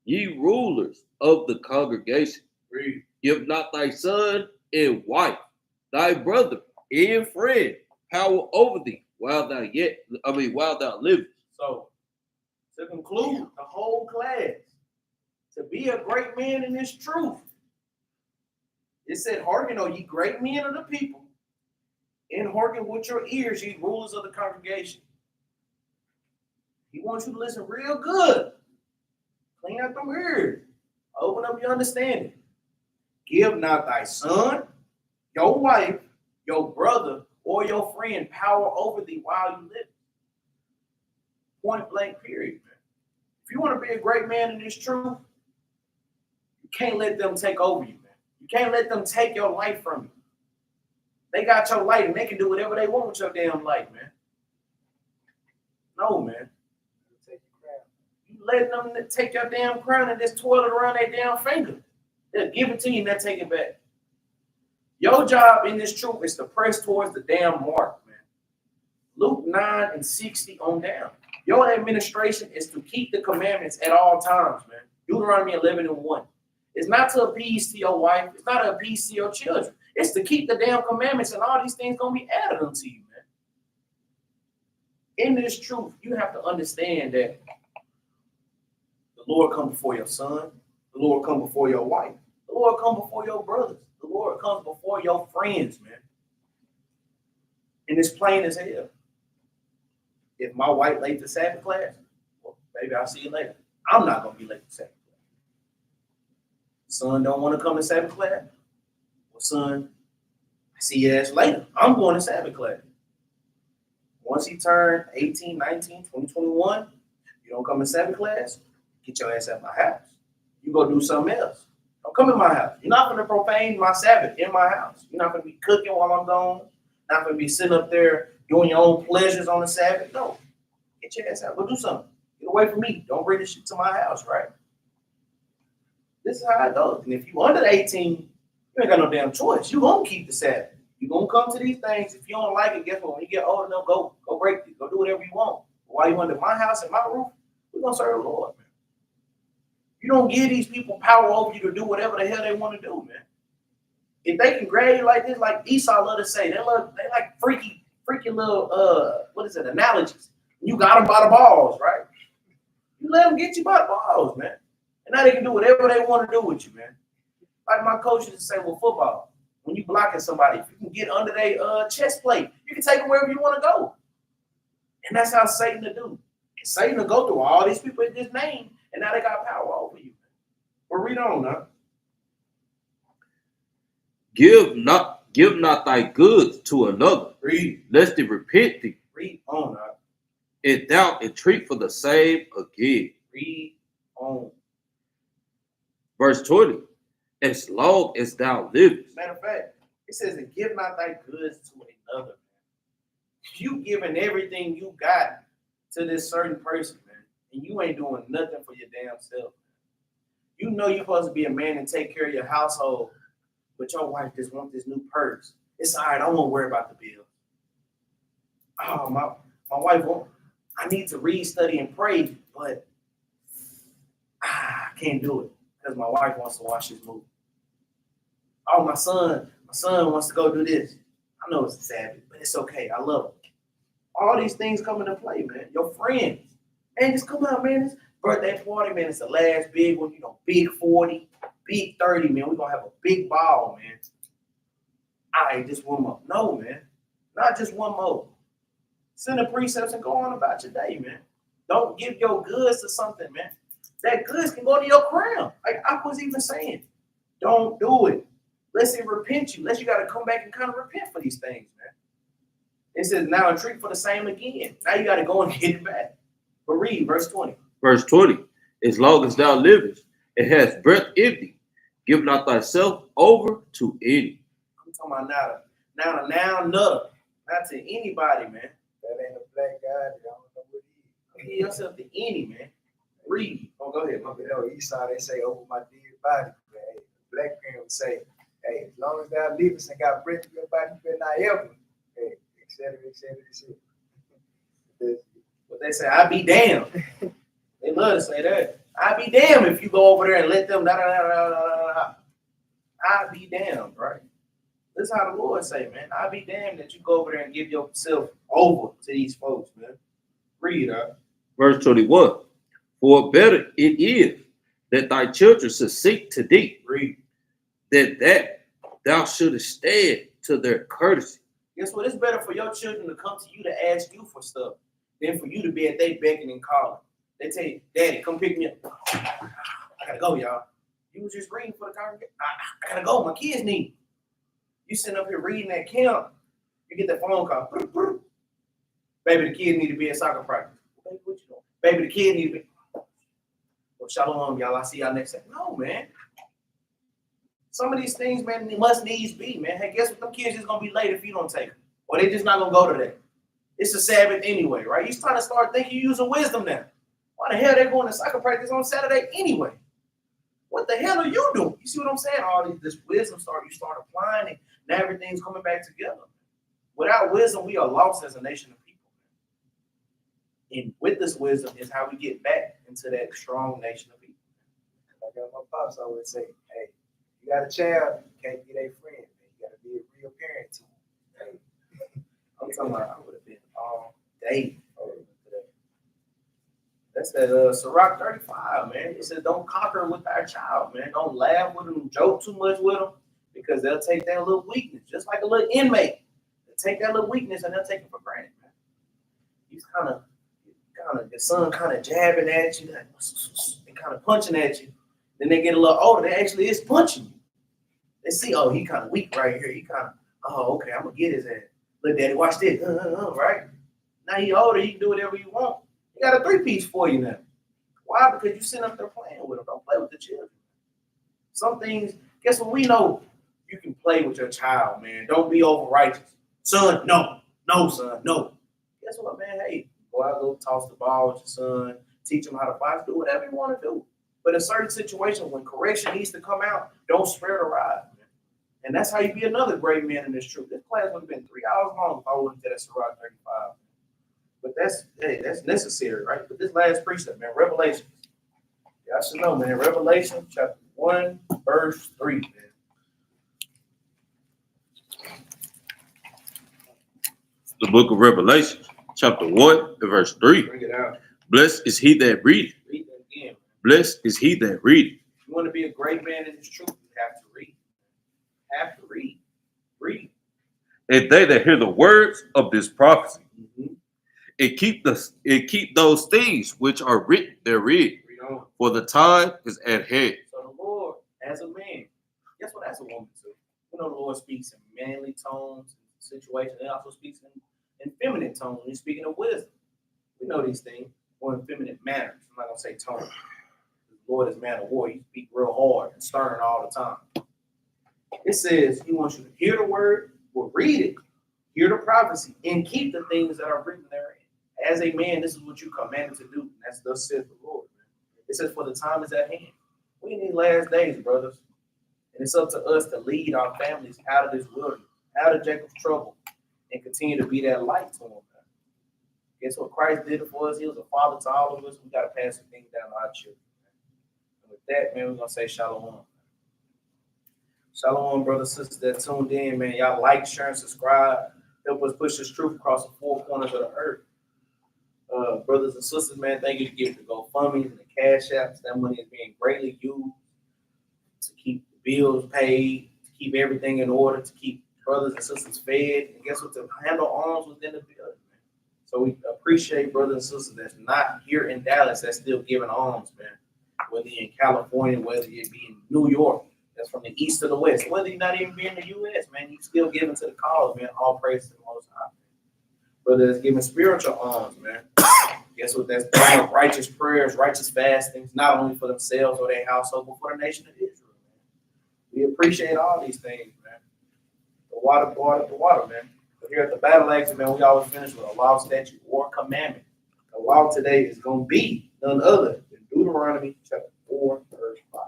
[SPEAKER 2] ye rulers of the congregation.
[SPEAKER 1] Read.
[SPEAKER 2] Give not thy son and wife, thy brother and friend, power over thee while thou livest.
[SPEAKER 1] So, to conclude the whole class, to be a great man in this truth, it said, hearken, O ye great men of the people, and hearken with your ears, ye rulers of the congregation. He wants you to listen real good. Clean out them ears. Open up your understanding. Give not thy son, your wife, your brother, or your friend power over thee while you live. Point blank, period, man. If you want to be a great man in this truth, you can't let them take over you, man. You can't let them take your life from you. They got your life and they can do whatever they want with your damn life, man. No, man. You let them take your damn crown and just twirl it around their damn finger. They'll give it to you and they'll take it back. Your job in this truth is to press towards the damn mark, man. Luke 9 and 60 on down. Your administration is to keep the commandments at all times, man. Deuteronomy 11 and 1. It's not to appease to your wife. It's not to appease to your children. It's to keep the damn commandments, and all these things going to be added unto you, man. In this truth, you have to understand that the Lord comes before your son. The Lord comes before your wife. The Lord comes before your brothers. The Lord comes before your friends, man. And it's plain as hell. If my wife late to Sabbath class, well, maybe I'll see you later. I'm not going to be late to Sabbath class. Son don't want to come to Sabbath class? Well, son, I see your ass later. I'm going to Sabbath class. Once he turned 18, 19, 20, 21, you don't come to Sabbath class, get your ass out of my house. You go do something else. Don't come in my house. You're not going to profane my Sabbath in my house. You're not going to be cooking while I'm gone. Not going to be sitting up there doing your own pleasures on the Sabbath. No. Get your ass out. Go do something. Get away from me. Don't bring this shit to my house, right? This is how it goes. And if you under 18, you ain't got no damn choice. You gonna keep the Sabbath. You gonna come to these things. If you don't like it, guess what? When you get old enough, go break it. Go do whatever you want. But while you under my house and my roof, we're gonna serve the Lord, man. You don't give these people power over you to do whatever the hell they want to do, man. If they can grab you like this, like Esau love to say, they like freaky little analogies. You got them by the balls, right? You let them get you by the balls, man. And now they can do whatever they want to do with you, man. Like my coach used to say, well, football, when you blocking somebody, if you can get under their chest plate, you can take them wherever you want to go. And that's how Satan to do. And Satan will go through all these people in this name, and now they got power over you. But read on now.
[SPEAKER 2] Give not thy goods to another,
[SPEAKER 1] Read.
[SPEAKER 2] lest it repent thee.
[SPEAKER 1] Read on now.
[SPEAKER 2] And thou entreat for the same again.
[SPEAKER 1] Read on.
[SPEAKER 2] Verse 20. As long as thou livest.
[SPEAKER 1] Matter of fact, it says, and give not thy goods to another, man. You giving everything you got to this certain person, man, and you ain't doing nothing for your damn self. You know you're supposed to be a man and take care of your household, but your wife just wants this new purse. It's all right, I won't worry about the bill. Oh, my wife won't. I need to read, study, and pray, but I can't do it because my wife wants to watch this movie. Oh, my son wants to go do this. I know it's a Sabbath, but it's okay. I love him. All these things come into play, man. Your friends. Man, just come out, man. This birthday party, man. It's the last big one. Big 40, big 30, man. We're going to have a big ball, man. All right, just one more. No, man. Not just one more. Send the precepts and go on about your day, man. Don't give your goods to something, man. That goods can go to your crown. Like I was even saying. Don't do it. Unless it repent you. Unless you got to come back and kind of repent for these things, man. It says, now entreat for the same again. Now you got to go and get it back. But read verse 20.
[SPEAKER 2] Verse 20. As long as thou livest, and hast breath in thee, give not thyself over to any.
[SPEAKER 1] I'm talking about now, not to anybody, man.
[SPEAKER 3] That ain't a black guy. I don't know what he is.
[SPEAKER 1] Give yourself to any, man. Read. Oh, go ahead.
[SPEAKER 3] You know, Esau, they say over my dead body. Man. Black man would say, hey, as long as thou livest and got breath in your body, you better not ever. Hey, et cetera, et cetera, et cetera.
[SPEAKER 1] But they say, I be damned. They love to say that. I be damned if you go over there and let them I be damned, right? This is how the Lord say, man. I be damned that you go over there and give yourself over to these folks, man. Read,
[SPEAKER 2] Verse 21. For better it is that thy children should seek to thee.
[SPEAKER 1] Read.
[SPEAKER 2] That thou shouldest stand to their courtesy.
[SPEAKER 1] Guess what? It's better for your children to come to you to ask you for stuff than for you to be at they begging and calling. They tell you, Daddy, come pick me up. I gotta go, y'all. You was just reading for the congregation. I gotta go. My kids need. You sitting up here reading that camp, you get that phone call. Baby, the kids need to be at soccer practice. Baby, what you doing? Baby, the kids need to be. Well, shalom, y'all. I'll see y'all next time. No, man. Some of these things, man, must needs be, man. Hey, guess what? Them kids just gonna be late if you don't take them. Or they just not gonna go to that. It's a Sabbath anyway, right? You trying to start thinking you're using wisdom now. Why the hell they going to soccer practice on Saturday anyway? What the hell are you doing? You see what I'm saying? This wisdom you start applying it. Now everything's coming back together. Without wisdom, we are lost as a nation of people. And with this wisdom is how we get back into that strong nation of people.
[SPEAKER 3] Like my pops always say, hey, you got a child, you can't be their friend, man. You gotta be a real parent to them. Hey.
[SPEAKER 1] I'm talking about I would have been all day. That's that Sirach 35, man. It says don't conquer with our child, man. Don't laugh with them, joke too much with them, because they'll take that little weakness, just like a little inmate. They'll take that little weakness and they'll take it for granted, man. He's kind of the son kind of jabbing at you, like, and kind of punching at you. Then they get a little older, they actually is punching you. They see, oh, he kind of weak right here. He kind of, oh, okay, I'm gonna get his ass. Look, Daddy, watch this, right? Now he older, he can do whatever you want. He got a 3-piece for you now. Why? Because you sitting up there playing with them. Don't play with the children. Some things, guess what? We know you can play with your child, man. Don't be over righteous. Son, no. No, son, no. Guess what, man? Hey, go out, go toss the ball with your son. Teach him how to fight. Do whatever you want to do. But in certain situations, when correction needs to come out, don't spare the rod. And that's how you be another great man in this truth. This class would have been 3 hours long if I wouldn't did that Sirach 35. But that's necessary, right? But this last precept, man, Revelation. Y'all should know, man. Revelation chapter 1, verse 3, man.
[SPEAKER 2] The book of Revelation, chapter 1 and verse 3.
[SPEAKER 1] Bring it out.
[SPEAKER 2] Blessed is he that readeth.
[SPEAKER 1] Read that again, man.
[SPEAKER 2] Blessed is he that readeth.
[SPEAKER 1] If you want to be a great man in this truth, you have to read. Have to read. Read.
[SPEAKER 2] And they that hear the words of this prophecy,
[SPEAKER 1] Mm-hmm.
[SPEAKER 2] and keep those things which are written therein,
[SPEAKER 1] Read on.
[SPEAKER 2] for the time is at hand.
[SPEAKER 1] So the Lord, as a man, guess what? As a woman too. You know, the Lord speaks in manly tones, situations. He also speaks in feminine tones. He's speaking of wisdom. We know these things, or in feminine manners. I'm not gonna say tone. The Lord is man of war. He speaks real hard and stern all the time. It says He wants you to hear the word, or read it, hear the prophecy, and keep the things that are written therein. As a man, this is what you commanded to do. And that's thus says the Lord. Man. It says, for the time is at hand. We need last days, brothers. And it's up to us to lead our families out of this wilderness, out of Jacob's trouble, and continue to be that light to them. Man. Guess what Christ did for us? He was a father to all of us. We got to pass the things down to our children. And with that, man, we're going to say shalom. Shalom, brothers and sisters that tuned in, man. Y'all like, share, and subscribe. Help us push this truth across the 4 corners of the earth. Brothers and sisters, man, thank you to give the GoFundMes and the Cash Apps. That money is being greatly used to keep the bills paid, to keep everything in order, to keep brothers and sisters fed, and guess what? To handle arms within the building, man. So we appreciate brothers and sisters that's not here in Dallas that's still giving arms, man. Whether you're in California, whether you be in New York, that's from the east to the west, whether you're not even be in the U.S., man, you still giving to the cause, man. All praise to the Most High. Brother that's giving spiritual alms, man. Guess what? That's praying righteous prayers, righteous fastings, not only for themselves or their household, but for the nation of Israel, man. We appreciate all these things, man. The water, man. But here at the Battle Axes, man, we always finish with a law, statute, or commandment. The law today is going to be none other than Deuteronomy chapter 4, verse 5.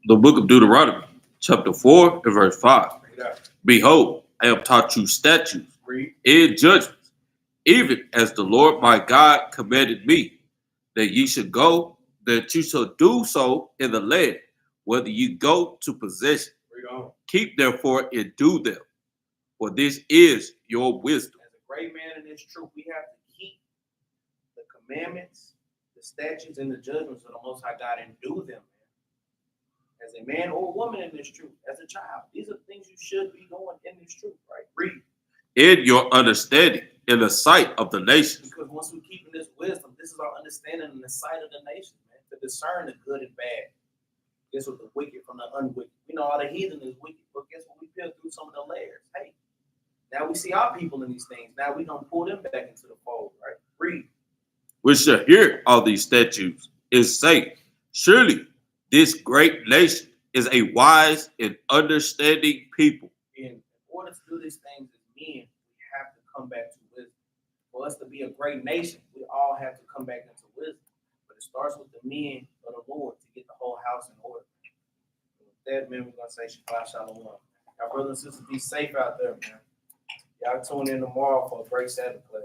[SPEAKER 2] The book of Deuteronomy, chapter 4 and verse 5. Behold, I have taught you statutes and judgments, even as the Lord my God commanded me, that ye should go, that you shall do so in the land, whether you go to possess it. Keep therefore and do them, for this is your wisdom.
[SPEAKER 1] As a great man in this truth, we have to keep the commandments, the statutes, and the judgments of the Most High God and do them. As a man or a woman in this truth, as a child, these are things you should be doing in this truth, right? Read.
[SPEAKER 2] In your understanding, in the sight of the nations.
[SPEAKER 1] Because once we keep in this wisdom, this is our understanding in the sight of the nations, man, to discern the good and bad. Guess what? The wicked from the unwicked. We know all the heathen is wicked, but guess what? We peel through some of the layers. Hey, now we see our people in these things. Now we're going to pull them back into the fold, right? Read.
[SPEAKER 2] We shall hear all these statutes and say, surely this great nation is a wise and understanding people.
[SPEAKER 1] In order to do these things as men, we have to come back to wisdom. For us to be a great nation, we all have to come back into wisdom. But it starts with the men of the Lord to get the whole house in order. And with that, man, we're going to say Shabbat Shalom. Our brothers and sisters, be safe out there, man. Y'all tune in tomorrow for a great Sabbath class.